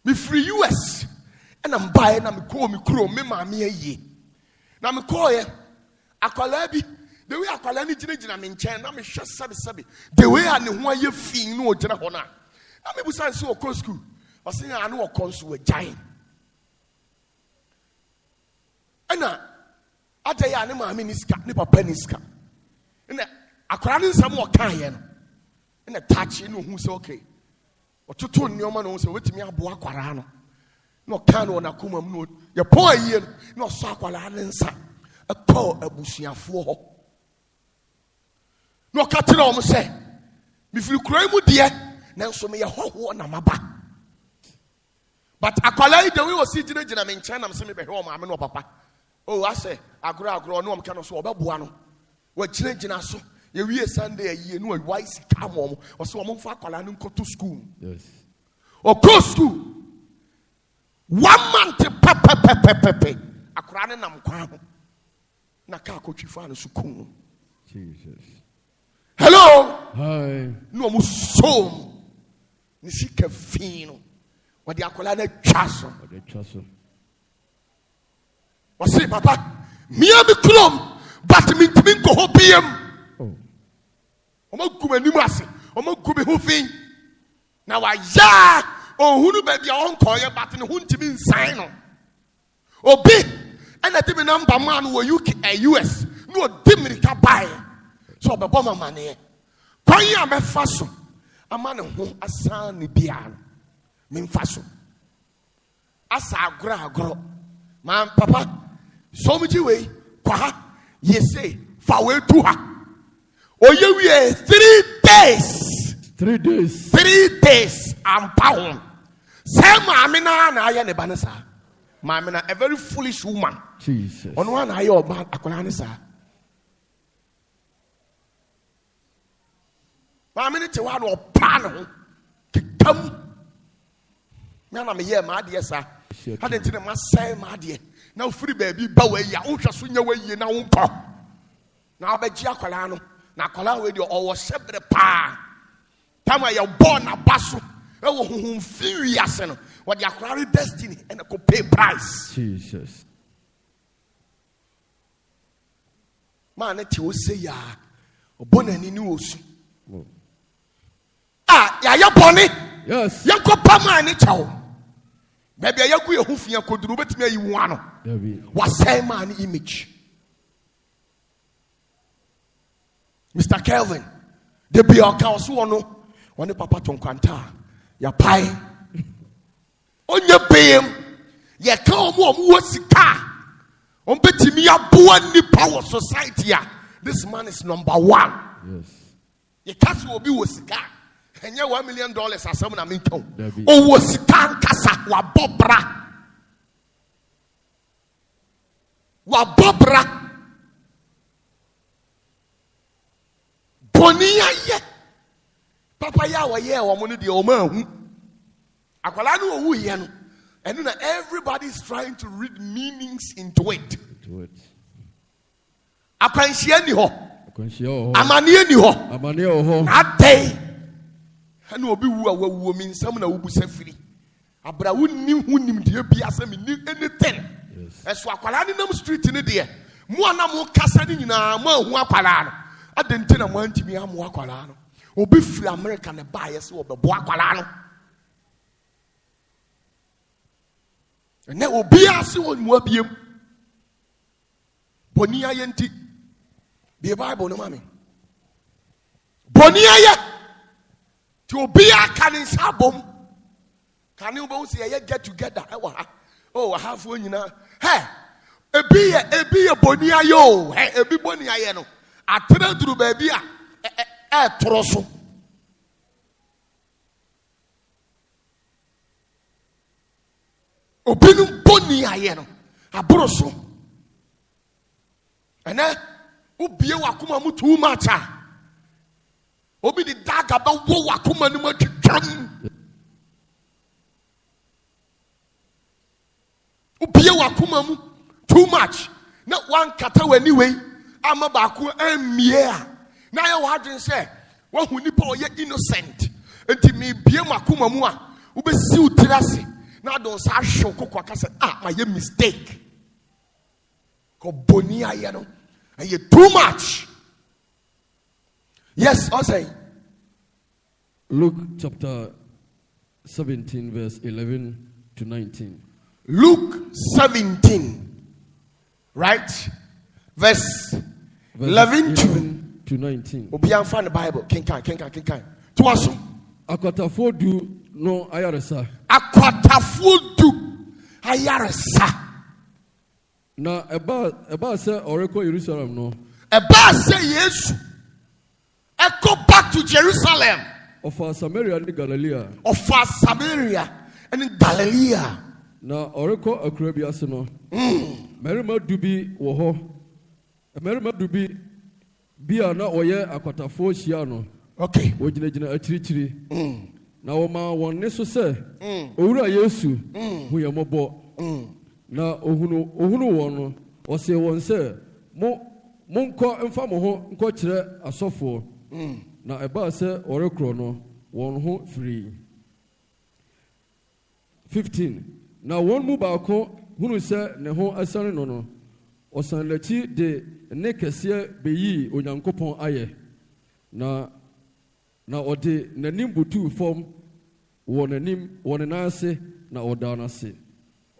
Me free US and I'm buying and I'm call me crow me mammy ye. Now me call ye Aqualabi. The way Aqualani Jina in China, I'm just sabi. The way I know why you feel no Jana Hona. I'm a Busan so close school. ɔsɛ I know ɔkɔ a giant. Ɛna ata yɛ ane maame ni sika ne papa ni sika. Ɛna akwaraa ne nsɛm ɔka yɛ no. Ɛna taakye no hu sɛ okay. Ɔtoto nneɛma no hu sɛ wetumi aboa akwaraa no. Na ɔka no na kuma mu no yɛ pɔn ayie no na ɔsɔ akwaraa ne nsa ɛkɔ abusuafoɔ hɔ. Na ɔka kyerɛ wɔn sɛ mifiri kuro yi mu deɛ nanso meyɛ hɔhoɔ na maba. But akwalaa yi de we osi gyinagyina me nkyɛn nam sɛ mebɛhwɛ wɔn maame no papa. Oh, asɛ agorɔ ɔno wɔn ka no so ɔbɛboa no. Wɔgyinagyina so yɛwie Sunday ayie no wɔayi sika ma wɔn. Ɔsɛ wɔn mfa akwalaa no nkɔto school. Yes. Ɔkɔ school 1 month pɛpɛpɛpɛpɛ akwalaa no nam kwan ho na kaa kɔtwi fa no so kum no. Jesus. Hello. Hi. No mo som. Ni sika fino. Wadi akola na twa so. Wasi papa, mia me klom, but me ntimi nko ho biem. Oh. Omo gu m'anim ase, omo gu me ho fin. Na wa ya ohunu ba bia onko ye but ne ho ntimi nsan no. Obi ena timi number man wo UK US, no dimirika buy. So obebo mama ne. Kwan ya mefa so. Ama ne ho asan ne bia. Memfa so. Asa agro. Man papa, so much way. Kwa ha. Ye say, fa we to ha. Oye we 3 days. 3 days. 3 days. I'm pound. Say mamina na aye ne banasa. Mamina a very foolish woman. Jesus. On one aye o man akonani sa. Mamina te wa no plan come. Nana me ye ma de sa. Hadn't in ma say ma de. Now free baby ba we ya unhwa so nya we ye na wonko. Na obeji akwala no. Na akwala we de owo sebre pa. Tama ya born na baso. E wo huhum fi ase no. What the akwala destiny and go pay price. Jesus. Man eti o say ya. Obonani ni osu. Ah, ya boni. Yes. Yanko pama ni chawo. Baby ayaku ye hufia koduru betimi ayi wano. Wasai man image. Mr. Kelvin, the be our house one one papa ton kwanta. Ya pai. Onye payem. Ye ka omo omo sika. On betimi aboa nipa wo society a. This man is number 1. Yes. Ye kaso obi wo sika. Enye $1 million asem na minton. O wo sika nkasa wa bobra. Wa bobra. Bonia ye. Papa ya wa ye wo mo no de o ma hu. Akwala no owu ye no. And now everybody is trying to read meanings into it. Akwanhia ni ho. Amane ni ho. Amane ho. Adai. Anu obi wu a wawu mi nsam na wubu safiri. Abra wunni hunim de bi asem ni anything. Yes. Eso akwala ni nam street ni de. Mo ana mo kasa ni nyina mo ahu akwala no. Adenti na mo antimi amo akwala no. Obi firi America na ba ye se obebo akwala no. Ene obi ase won mu abiem. Boni aye nti. Bi Bible no mami. Boni aye. To be a canning sabum. Can you both say get together? Oh, I have one, you know. Hey, a be a bonia yo, hey, a be bonia no. I tell you, baby, a trosso. Opinum bonia yeno, a brosso. And then, Ubia wakuma too much. Obi di daga ba wo wakoma ni matwam. Obi wakoma mu too much. Na one kata wani we ama ba ko amie a. Na ye wa adwen se wo hu nipa o ye innocent. Enti me bie makoma mu a wo be si utirase. Na don sa hwe kokwa ka se ma ye mistake. Ko boni aye no. Aye too much. Yes, I'll say. Luke chapter 17, verse 11 to 19. Luke 17, right? Verse 11 to 19. Obian find the Bible. Kinkai. Tuaso. Akwatafuo du no ayaresa. Akwatafuo du ayaresa. Na eba se oreko Jerusalem no. Eba se Yesu. Go back to Jerusalem. Of Samaria and Galilee. Of Samaria and Galilee. Na oreko akura bi ase no. Merima dubi wo ho. Merima dubi bia na oye akwatafuo hia no. Okay. Wojina achirichiri. Na wo ma won so se owura Yesu hu ye mobo. Na ohunu won no o se won se monko mfa mo ho nko kire asofo. Na eba se orekro no won ho free. 15. Na won mu ba ko hunu se ne ho asane no osan lachi de ne kese beyi onyankopon aye. Na ode nanim butu form wonanim wonanase na odanase.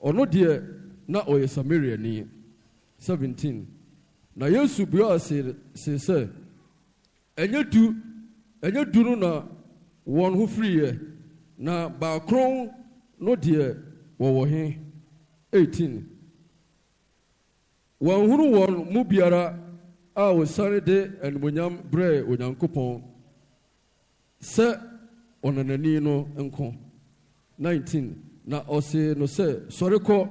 Ono de na oye Samaria ni. 17. Na Yesu bia se enye du no na won ho free na ba kron no de wo he. 18. Wan hunu won mu biara a wo sare de enmonyam bre onyankopon se onanani no enko. 19. Na ose no se soreko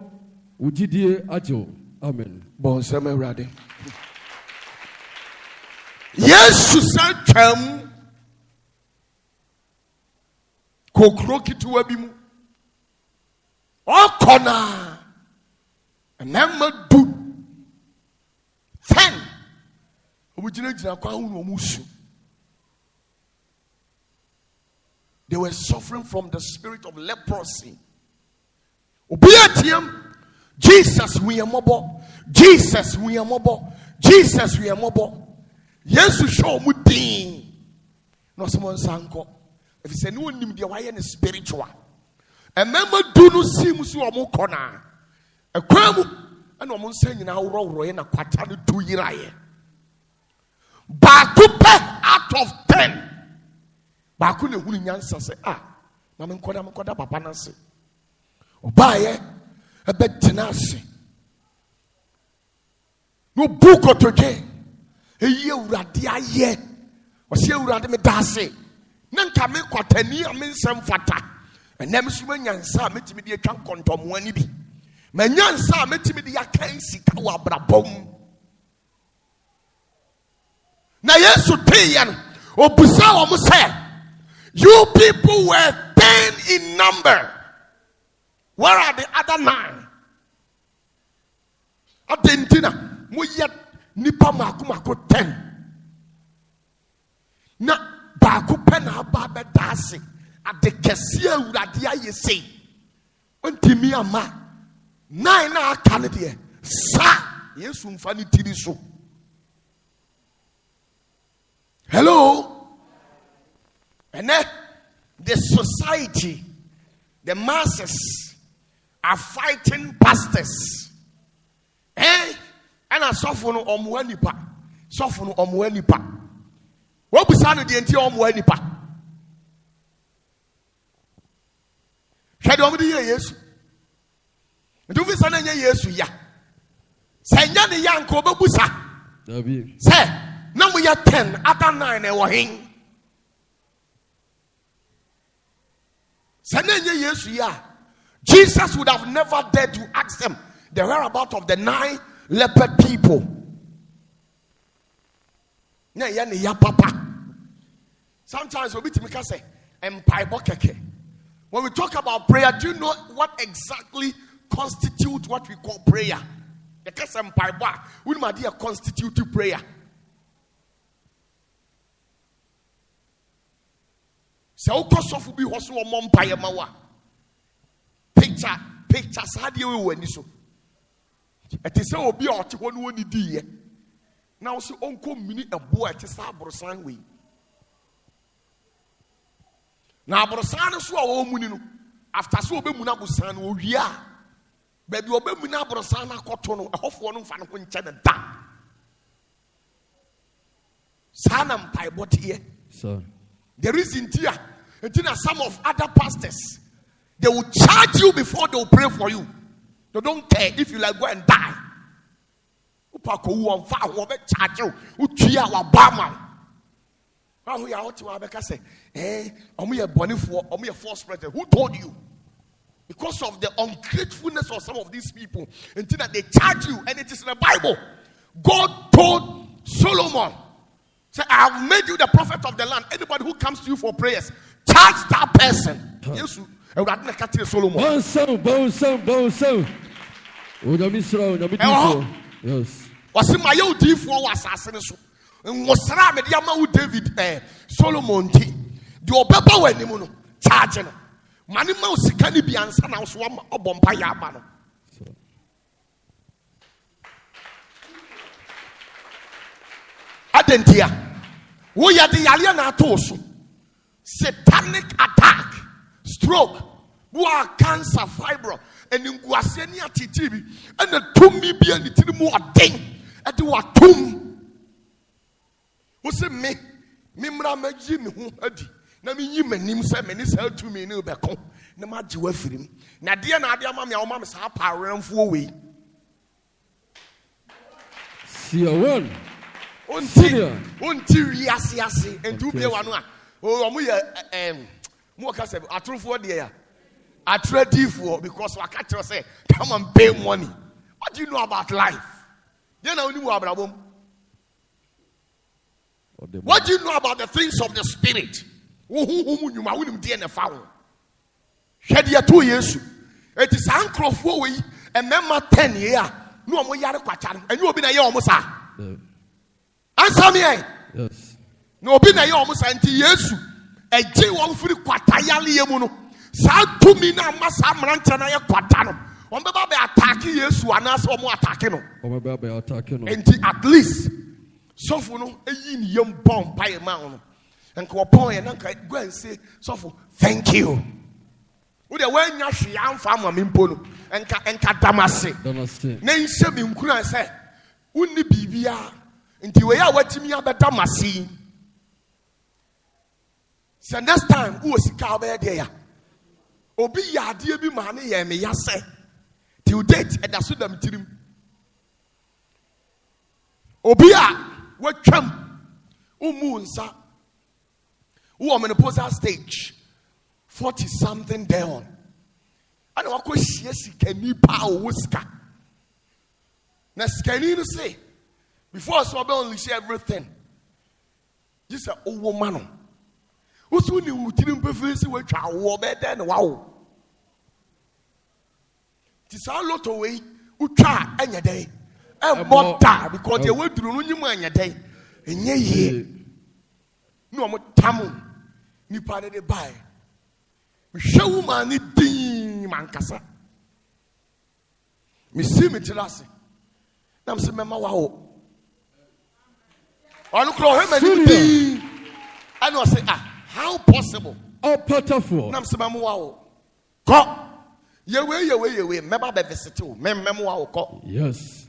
ugidie ajo. Amen. Bon sema urade. Yesu satam kokro kituwa bi mu. Okona enema du 10 obujina kwa hu no musu. They were suffering from the spirit of leprosy. Obiatiam Jesus we amobo. Jesus we amobo. Jesus we amobo. Yesu show mu din. No someone sanko. If you say no nim de why na spiritual. Emema du no sim so omo kona. Ekwamu ana omo nsa nyina woro ye na kwata no du yiraye. Ba kupe out of 10. Ba ku ne hunu nyansa se na me nkoda papa na se. Obaye ebe tenase. No buko toje. Eye urade aye. Wose urade me dase. Na nka me kwatani ame nsem fata. Enem so nyansa metimi de atwa kontomo ani bi. Ma nyansa metimi de yakan sika wa brabom. Na Yesu teyan obusa wo mo say, you people were 10 in number. Where are the other 9? Adentina mo yet nipa mako 10. Na ba ku pena ba be dase ade kese awurade aye sei. Ontimi ama 9 na aka ne de sa Yesu mfa ne tiri so. Hello? And then the society, the masses are fighting pastors. And I suffer no omwanipa. Suffer no omwanipa. What was on the entire omwanipa? Shall you hear yes? Do we send yes? Ya. Say, Yanni Yanko Babusa. Say, now we are 10, other 9 were hing. Jesus would have never dared to ask them the whereabouts of the 9 leopard people. Sometimes we say, when we talk about prayer, do you know what exactly constitutes what we call prayer? We might do a constitutive prayer. So kosofu bi hoso o mompaye mawa. Picture sadie we wani so. Eti se obi a ote ho no woni diye. Na wo se onko mini ebo eti sa abrosan we. Na abrosan so a wo muni no after so obe muna abrosan no owia baby obe muna abrosan na koto no ehofo no mfa no ko nche ne da sana mpai botie. So the reason here until some of other pastors they will charge you before they will pray for you. They don't care if you like go and die. Upako who on fire who be charge you utua wa bama. Who ya what you abeka say omo ye boni for omo ye false prophet. Who told you? Because of the ungratefulness of some of these people until that they charge you, and it is in the Bible. God told Solomon, say, I have made you the prophet of the land. Anybody who comes to you for prayers, charge that person. Yes, Solomon. Yes. Was in my old deep for assassination. And was Ram David Solomon T. The Obeba when charging. Mani mouse can be answered now, swam or bompire man. Adentia. We are the Aliana Tosu. Satanic attack, stroke, war, cancer, fibro, and in Guasenia TTV, and the tomb me be and the Timu thing at the Watum. Who said me, Mimra Majim, who had Nami Yimanim said, many sell to me in Ubacon, no matter what for him. Nadia Nadia Mamma, our mamma's half power and 4 way. See a one. Until yasi and do be one. Oh, more can a true for dear. I trade for because I can't say, come and pay money. What do you know about life? Then I only know about what do you know about the things of the spirit? Whom you might win in the foul. Shed your 2 years. It is uncle for we and member 10 years. No more yard and you will be a almost. Answer me. Yes. No, be na almost anti yesu. A J one free quatayali emuno. Sa to me na masa mrancha na ye kwatano. On be attacking yesu anas omo attacking no. O be attacking no. And at least so for no eyi ni yam bomb by a man. And ko pon ye nan go and say so for thank you. Wo de wan nya hwe amfa ma mempo no. Enka damase. Damase. Na nse mi nkura say unni bibia. Nti we ya watimi abeta masi. So next time who was sika be there. Obi ya ade bi ma ne ye me ya se. Till date e da so dam tirim. Obi a watwam umu nsa. Wo menopausal stage 40 something there on. Ana wakohie sika ni pa o wuska. Na skani no say before so be only share everything. This a woman. Usu ni utirim pefesi we twa wo be den wow. Ti sa lot away utwa anya den. E mota because they we duru no nyim anya den. Enye ye. No mo tamu nipa de buy. Me hwe woman ni din mankasa. Me see me tilase. Nam se mema wow. On call him and I know say how possible? OPATAFUOR. Nam se mema wow. Ko. Ye meba be visit you. Mema wow ko. Yes.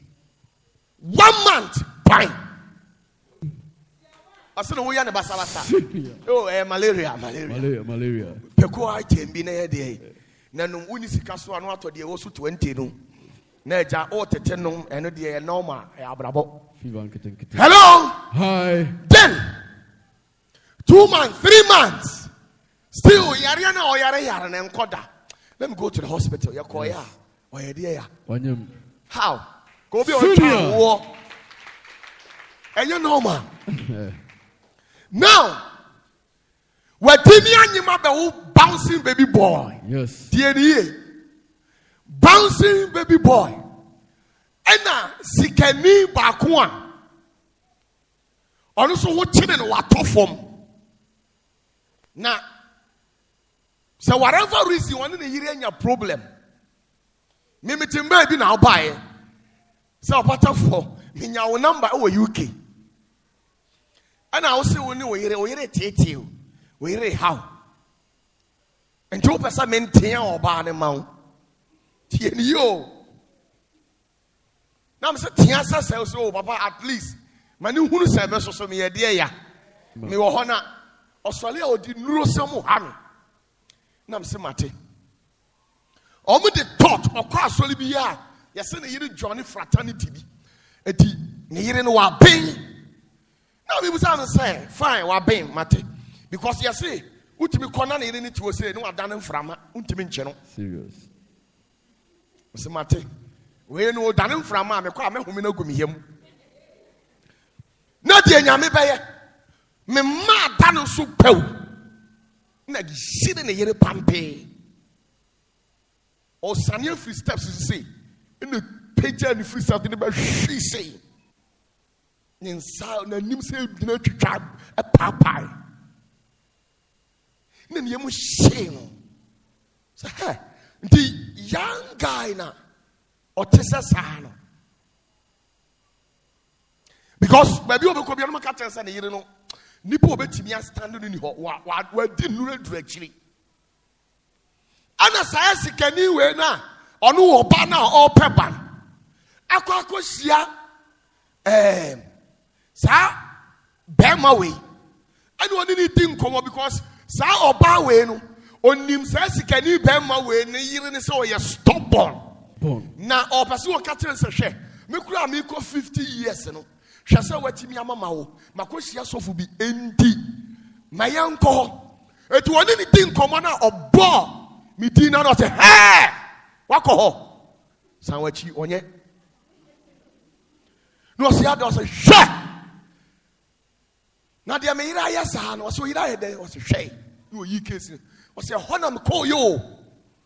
1 month fine. I said we are basala. Oh, malaria. Peko I can be near the Nanum unisika so anu ato de wo so 20 no. Na ja o tete no eno de normal abrabo. Hello. Hi. Then 2 months, 3 months. Still yare na oyare na enkoda. Let me go to the hospital. Yakoya. Oye de ya. How? Go be on war. And you normal. Now, what Timmy Anyima be bouncing baby boy. Yes. DNA. Bouncing baby boy. Ena sikani bakwa. Also what children were tough from. Now, so whatever reason you want to hear your problem. Mimi timbe bi na obaye. So OPATAFUOR minya number o UK. And I also when we hear tete we hear how. And two person maintain or ban amount. Yo. Now I'm saying, Tiasa says, oh, Papa, at least. My new who service so me a dear ya. Me wahona. Australia or the Nurosamu Hami. Now I'm saying, Mate. Omo the thought or cross only be ya. Yes, you Johnny fraternity. Eti, ni no wa bing. Now we was saying, fine, wa bing, Mate. Because you see, ultimate corner ni ni to say, no, I done from ultimate channel. Serious. Mr. Mate. We no done from me, kwa me home no go me him. Na de nyame baye. Me ma dano so pew. Na gishire na yere pampe. O sanya free steps say. In the page and free steps in the she say. Nsa na nim say dina twitwa e papai. Na ne yemu shame. So hey, the young guy na otesa sano. Because maybe we could be on my catch and you know, Nipo betimi standing in hot what didn't actually. Ana sayasi kani we na onu oba na o peban. Akwakosia sa bema we. I don't need anything come because sa oba we no onim sayasi kani bema we ne yire ne so ye stubborn. Na o person o catch and say me kura me ko 50 years no. Shasa watimi amama wo makosia sofu bi enti mayanko etu woni ni tin komo na obo mi din na no say hey wako ho san wachi onye no se ado say hwe na de me ira ya sa no so ira ye de o say hwe no yi case o say hona me call yo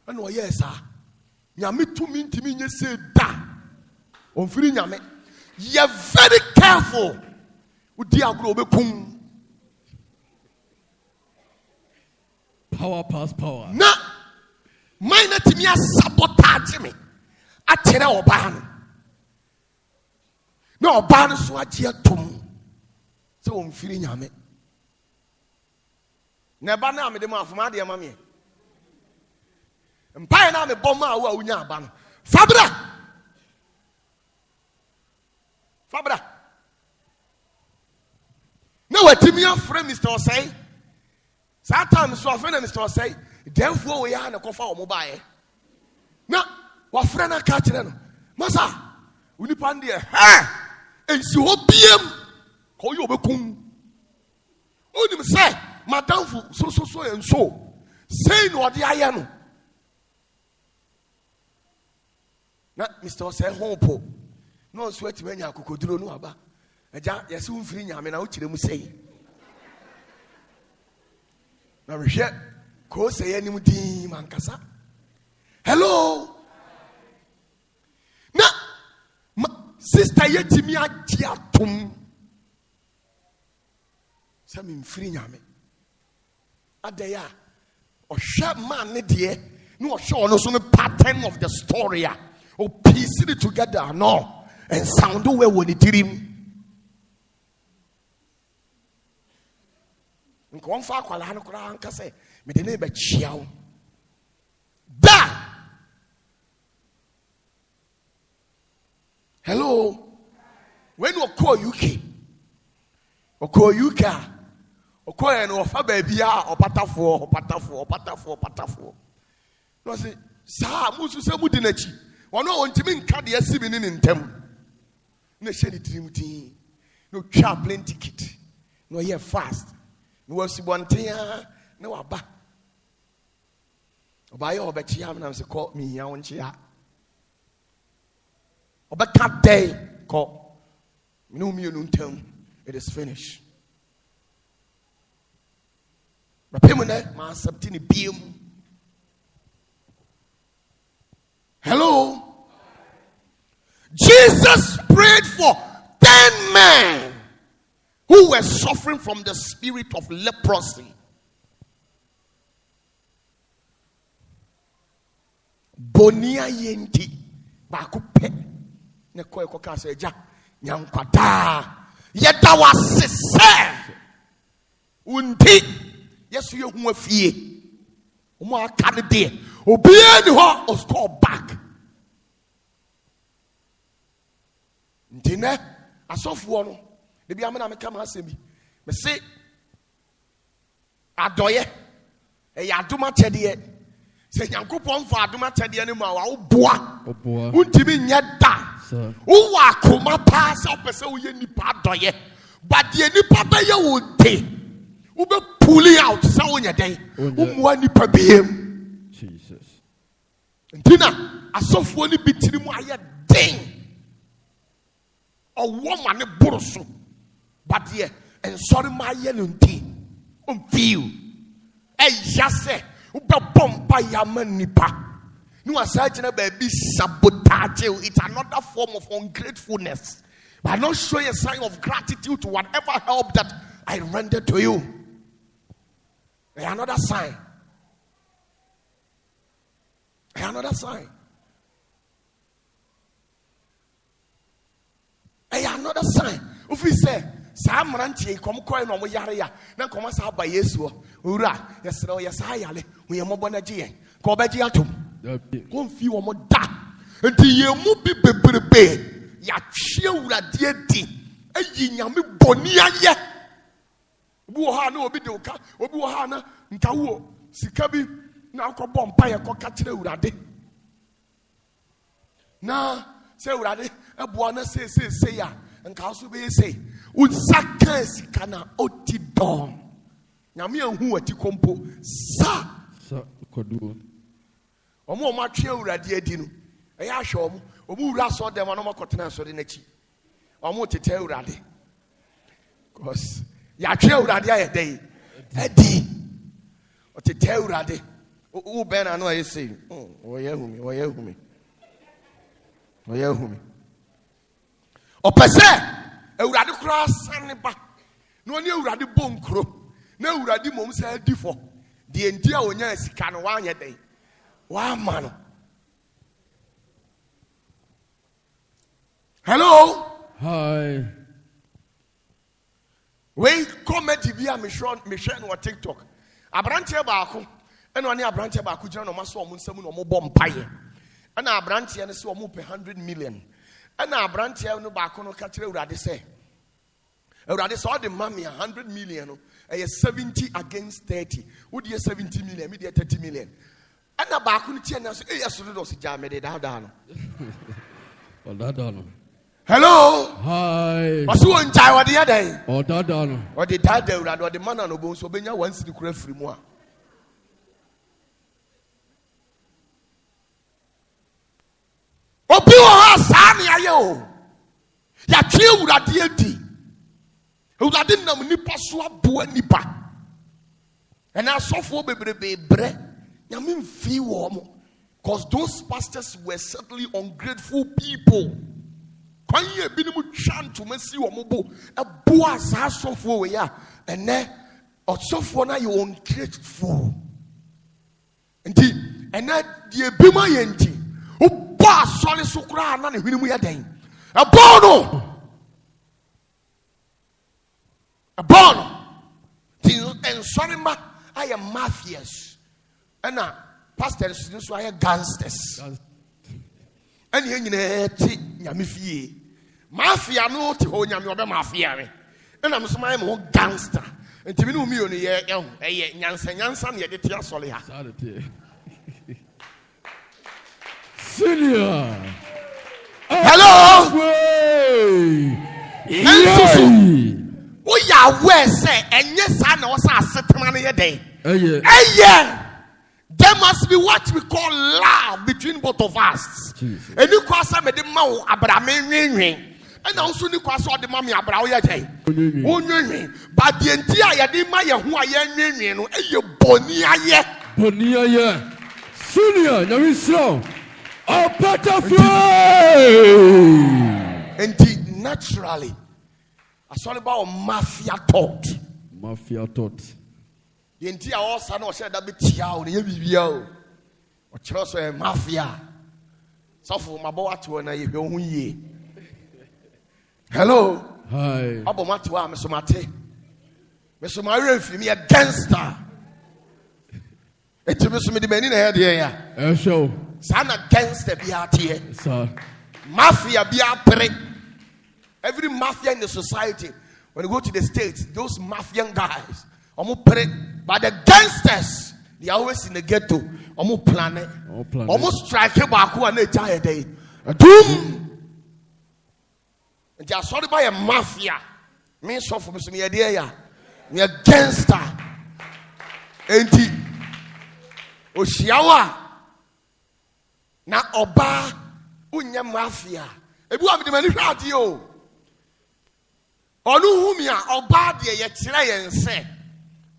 na o ye sa nyame tumi ntimi nye se da on firi nyame. You're very careful with the agro. Power past power. Na minor to me sabotage me. I tell you, ban. No ban so I tear tum. So I'm feeling yame. Never now me the man from my dear mammy. And pine on the bomber who are ban. Fabra. Fabra. Now what Timmy friend Mr. Osei. Sometimes so friend Mr. Osei. Therefore we are na kofa o mobile. Na wa friend na catch them. Masa, we ni pandi e. Ha! Ensi obiem. Ko yo bekum. Oni me say, madam so and so. Say no odi aya no. Na Mr. Osei hopo. No sweat when you could no aba. Yes, soon free yam and out to them say. Now we share. Ko say any muti mankasa. Hello. Na sister yetimi agia tum. Some free yam. Adaya. Or sharp man ne dear. No sure no so pattern of the story. Or piece it together. No. And sound where when it dream. Nkon fa kwala no kra anka say me de na be chiaw. Da. Hello. When you call UK. O call UK. O call en o fa ba bia opatafuor. No say sa musu se mu di na chi. Ono ontimi nka de asibi ni ntem. No share the dream team. No try plane ticket. No here fast. No was one thing. No aba. Oba yo oba chia na se call me ya won chia. Oba cut day call. No me no ntem. It is finished. Rapemune ma sabtini bium. Hello. Jesus prayed for 10 men who were suffering from the spirit of leprosy. Bonia yenti bakupe ne koe koka seja nyankwada yeda wasese unti yesu ye hu afie Omo aka ne de. Obiara ni ho o score back. Ntine asofo no de bia me na me ka ma asemi. Me se adoye e ya adoma chede se Nyankopon fa adoma chede ne ma wo boa. Untimi nya da. Wo wa koma pa sa pese wo ye nipa adoye. But the nipa be ye wo de. Wo be pulling out sa wo nya den. Wo mo nipa biem. Jesus. Ntina asofo ni bitiri mu aye den. A woman ne boroso. But ye and sorry my yenunti. Feel. Jase. Ube bomba yaman nipa. No asajina baby sabotage. It's another form of ungratefulness. By not showing a sign of gratitude to whatever help that I rendered to you. Another sign. Another sign. Another sign. If we say, Sam Ranchi, come coin on Yaria, then come us out by Yesu. Ura, yes, yale, we are mobile G. Cobagiatum. Go few more da. And the Yamu be ya chill at the a yami bonia ye. Buhana obidoka, Obuhana, Nkawo, Sikabi, now come bompire cockatile urade. Now, say urade, a buana say ya. And Council be say, Unsaka sikana oti dom. Nyami who ati kompo sa kodu. Omo ma twe urade adinu. E ya hwe omo. Obu ura so dem no makotena so de nachi. Omo tete urade. Cause ya twe urade aye dey. Edi. O tete urade. O ben anu aye say. Oye humi. Opese ewurade kura sane ba no ne ewurade bonkro na ewurade mom se adifo de enti a onya sika no wa anye den wa ma no. Hello. Hi. We comedy bi a me share no TikTok. Abrante baako eno ne abrante baako gina no maso omo nsam no mo bom paye. Ana abrante ne se omo pe 100 million. And our branch here no back on catch Urade say. Urade saw the mommy 100 million, 70 against 30. Would you 70 million, media 30 million? And a back on the say, yes, those jammed it down. Hello. Hi. Was you in Taiwan the other day? Or that or the dad or the man on bones, so Benya wants to crave free more. Obi wa sani ayo ya tie urade adi urade nam nipa so aboa nipa ena asofo bebrebe bre nyame mfi wo mo cause those pastors were certainly ungrateful people kwan ye bi ni mu twanto masi wo mo bo aboa sa asofo we ya ene osofo na you ungrateful enti ena die bi ma ye nti ba sole sukra na ne hwini mu ya den a bono and sorry ma I am mafias and pastors so I am gangsters and you nyina ti nyame fie mafia no ti ho nyame obe mafia me and am so my mo gangster enti me no mi oni ye nyansa na ye de ti asole ha Senior. Hello. We are where say and yes I know setman ye day. There must be what we call love between both of us. And you cross me the mouth Abraham and also you cross all the mommy Abraham day. But the entire Yadima who I am you bonia ye. Senior, now is slow. OPATAFUOR. And naturally, I saw about mafia thought. Mafia thought. The entire also no said that be tiao, the BBO. Or trust a mafia. So for my boy to an ye. Hello. Hi. Abo matua, Mr. Mate. Mr. Marie, me a gangster. Eti me so me de mani na head here ya. Show. Sana gangster bi atie. Sir. Mafia bi apre. Every mafia in the society, when you go to the States, those mafian guys, but the gangsters, they are always in the ghetto. Planet. Almost strike back and they die a day. Doom. And they are sorry by a mafia. Me so for me idea. Me a gangster. Enti Oshiawa na oba unya mafia. Ebu am de mani hwade yo. Onu humia oba de ye kire yen se.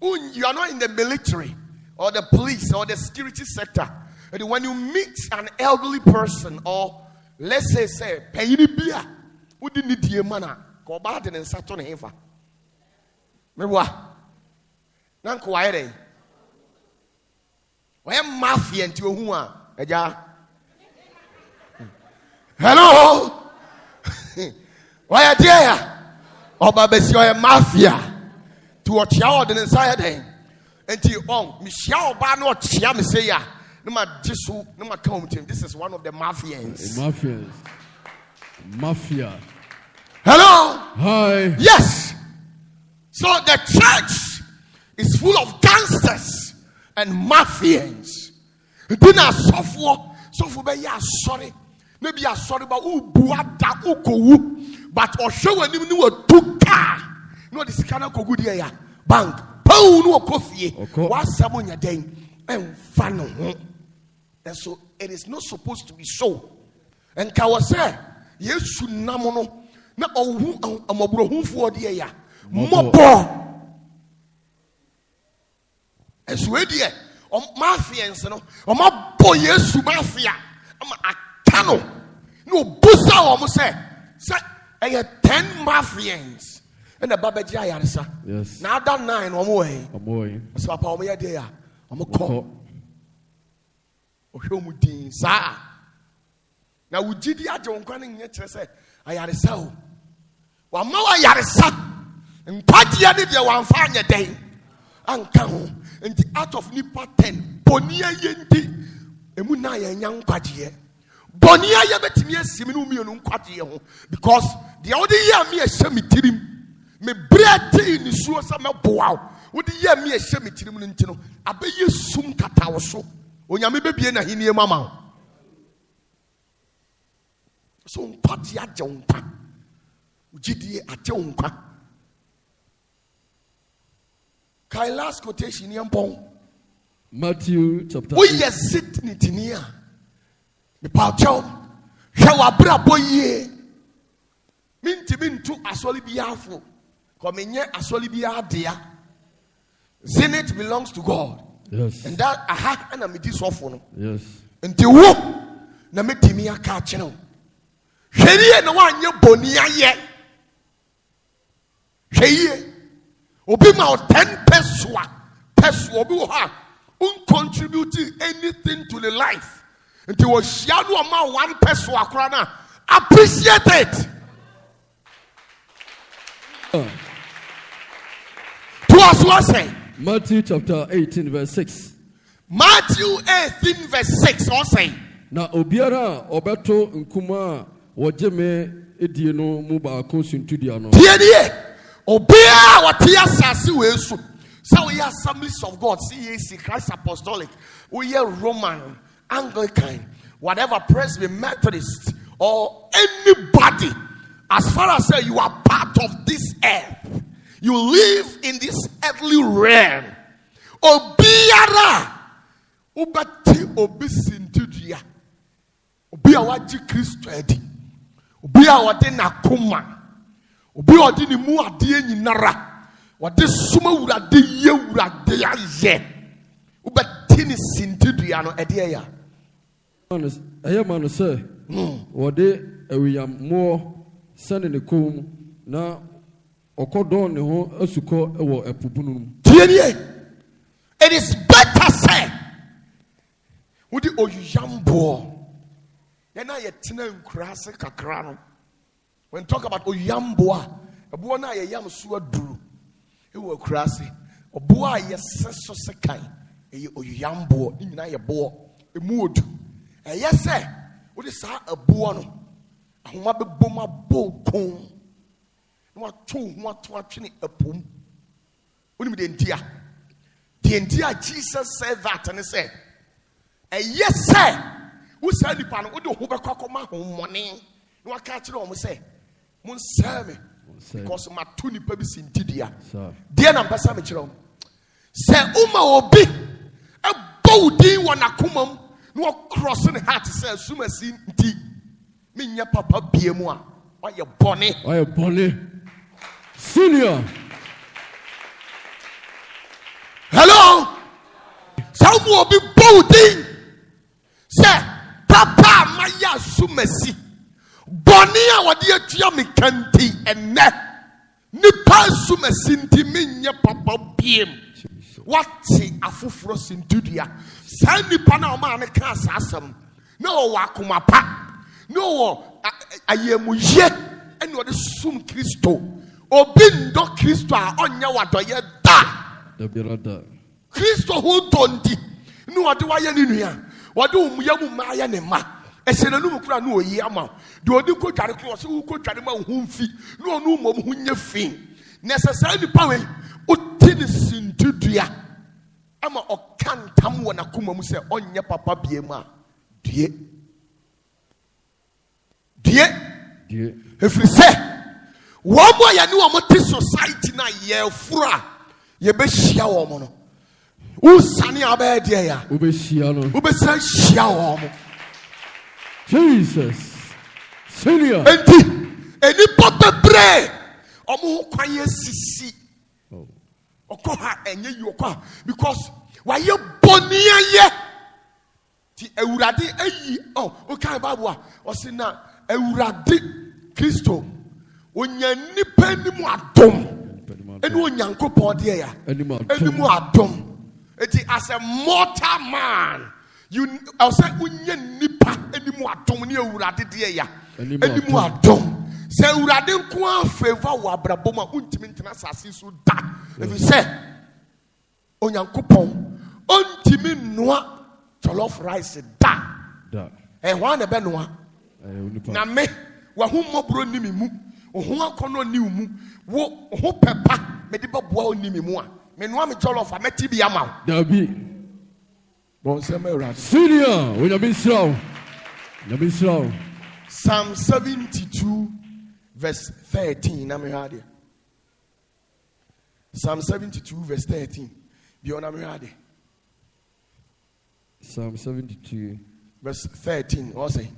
You are not in the military or the police or the security sector. And when you meet an elderly person or let's say payini bia udi ni die mana ko ba de nsato ne hefa. Mewa. Nan ko ayere. Why mafia nti ohu a eja. Hello. Why are there? Oba besi o mafia. To watch out the inside then. Until on Michelle Bano Chia me say ya. No ma jisu, no ma come to him. This is one of the mafians. Mafia. Hello. Hi. Yes. So the church is full of gangsters and mafians. Dina sofo be ya sorry. Maybe ya sorry but u buada u kowu. But o show anim ni wo tuka. No, this kind of good here. Bank. Pow no coffee. What's some on your day? And fun. And so it is not supposed to be so. And Kawase, yes, Namono. Na amobro who for the ya. Mopo. And so, dear, mafians, no, my boy, yes, mafia. I'm a cano. No, busa almost say, I had 10 mafians. And the Baba Jayarsa. Yes. Now that 9 or more. So Papa me there. I'm a call. Ohomudin sa. Now we did the John Cunning yet say I had a soul. One more I had a son. And party added your one fine day. And come in the art of Nipa 10. Bonia yenti. Emunaya young party. Bonia yabetimia siminu quadio. Because the other year me a semitirim. Me bread in the suasa me bow. Would the year me a cemetery? I be you soon kata so. When you may be in a hinia mama. So party at Jonka. Ujidi at Jonka. Kailas quotation yampong. Matthew chapter. We yes sit nitinia. Me paucho. Shawa bra boye. Mintu asoli biafo. Zenith belongs to God. Yes. And that I have an amity software. Yes. Until what? Nametimia catching. Shady no one your bonia yet. Shady. Obi ma 10 peswa. Peswa be ha. Uncontributing anything to the life. Until was shadow amount 1 peswa krana. Appreciate it. Matthew chapter 18 verse 6. Matthew 18 verse 6 or say. Na obiara obeto nkuma wojeme edie no mu ba ko suntudia no. Die obiara watia sase wesu. So we are Assemblies of God, CAC, Christ Apostolic, we are Roman, Anglican, whatever Presbyterian, Methodist, or anybody. As far as say you are part of this earth. You live in this earthly realm. Obiara ubati obisintudia. Obia waji Kristo edi. Obia wade nakuma. Obia wade ni mu ade nyinara. Wade suma urade ye urade aye. Ubati ni sintudia no edi ya. Aya manu say. Wade ewiyam mo sane ne kom na okodon ne ho asuko ewo epubunum. It is better say wudi oyambo. Yena yetena nkurase kakra no. When talk about oyambo ebo na ye yam so aduru ewo kurase obo a yeseso sekan oyuyambo ni nyina ye bo emu odu eye se wo de sa abo no ahoma bebo ma bo kon no ato ho ato atwene apom onim de ntia Jesus said that and he said yes sir wo sa nipa no wo de ho bekwa koma ho mone no aka kire o mo say mon serve me because ma to nipa bi sintidia de na mpasa me kire o se uma obi e bowdin wona komam no cross ne heart say suma sinti menya papa biemu a why bone senior. Hello? Some will be bolding. Say, Papa, Maya Sumesi. Bonia, what dear Tiami Kanti and net. Nipa Sumesinti Minya Papa Beam. What say a fufros in Dudia? Sandy Panama Cas Assam. No, Wakumapa. No, I am yet and what is Sum Christo. Obindo Christo on Yawadoya da. Christo who tonti no ade wa ye ne nua wade umuya mu maaya ne ma ese na nu kura no oyi ama de odi ko tware ko so ko tware ma hu mfi no onu mom hu nya fi necessary ni pawe uti ne sintudua ama okantam wona kuma mu se onye papa bie mu a die efri se wo mo ya ne wo mo te society na ye fura ye be shia wo mo no usani abe de ya ube shia no ube san shia wo mo Jesus senior eni papa bre omo kwan ye sisi okoha enye yi okoha because why ye bonia ye ti ewurade ayi okay bible a o se na ewurade Kristo onya nipa ni mu adom enu onyankopon de ya enu mu adom eti as a mortal man you I say unya nipa enu mu adom ni ewurade de ya enu mu adom se ewurade nko a favor wa abrabom a untimi ntena sase so da if say onyankopon untimi noa jollof rice da wa na be noa na me wa hu mobro ni mu ohun akono ni mu wo ho pepa me de boboa oni mu a me noa me jollof a meti bi ama dabi bon se me ra senior we be slow Psalm 72 verse 13 na me hade Psalm 72 verse 13 bi ona me hade Psalm 72 verse 13 what say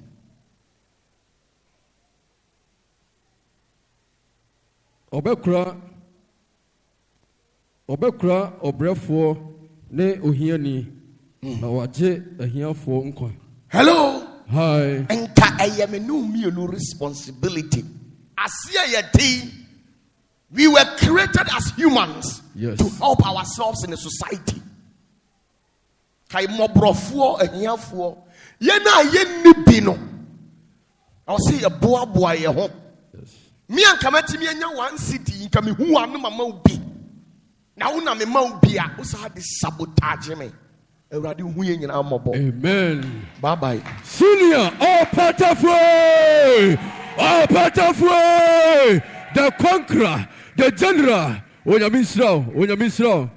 Obekura obrefo ne ohiani na waje ahiafo nkwa. Hello. Hi. Enka ayame no mienu responsibility. Asia yeti we were created as humans to help ourselves in a society. Kai mobrofo ahiafo ye na ye nibi no. I say a boa ye ho. Me and Kamati me anya one city nka me hu anu mama obi na wo na me ma obi a wo sa de sabotage me Ewurade hu ye nyina amobo amen bye bye senior OPATAFUOR the conqueror the general onyamisraw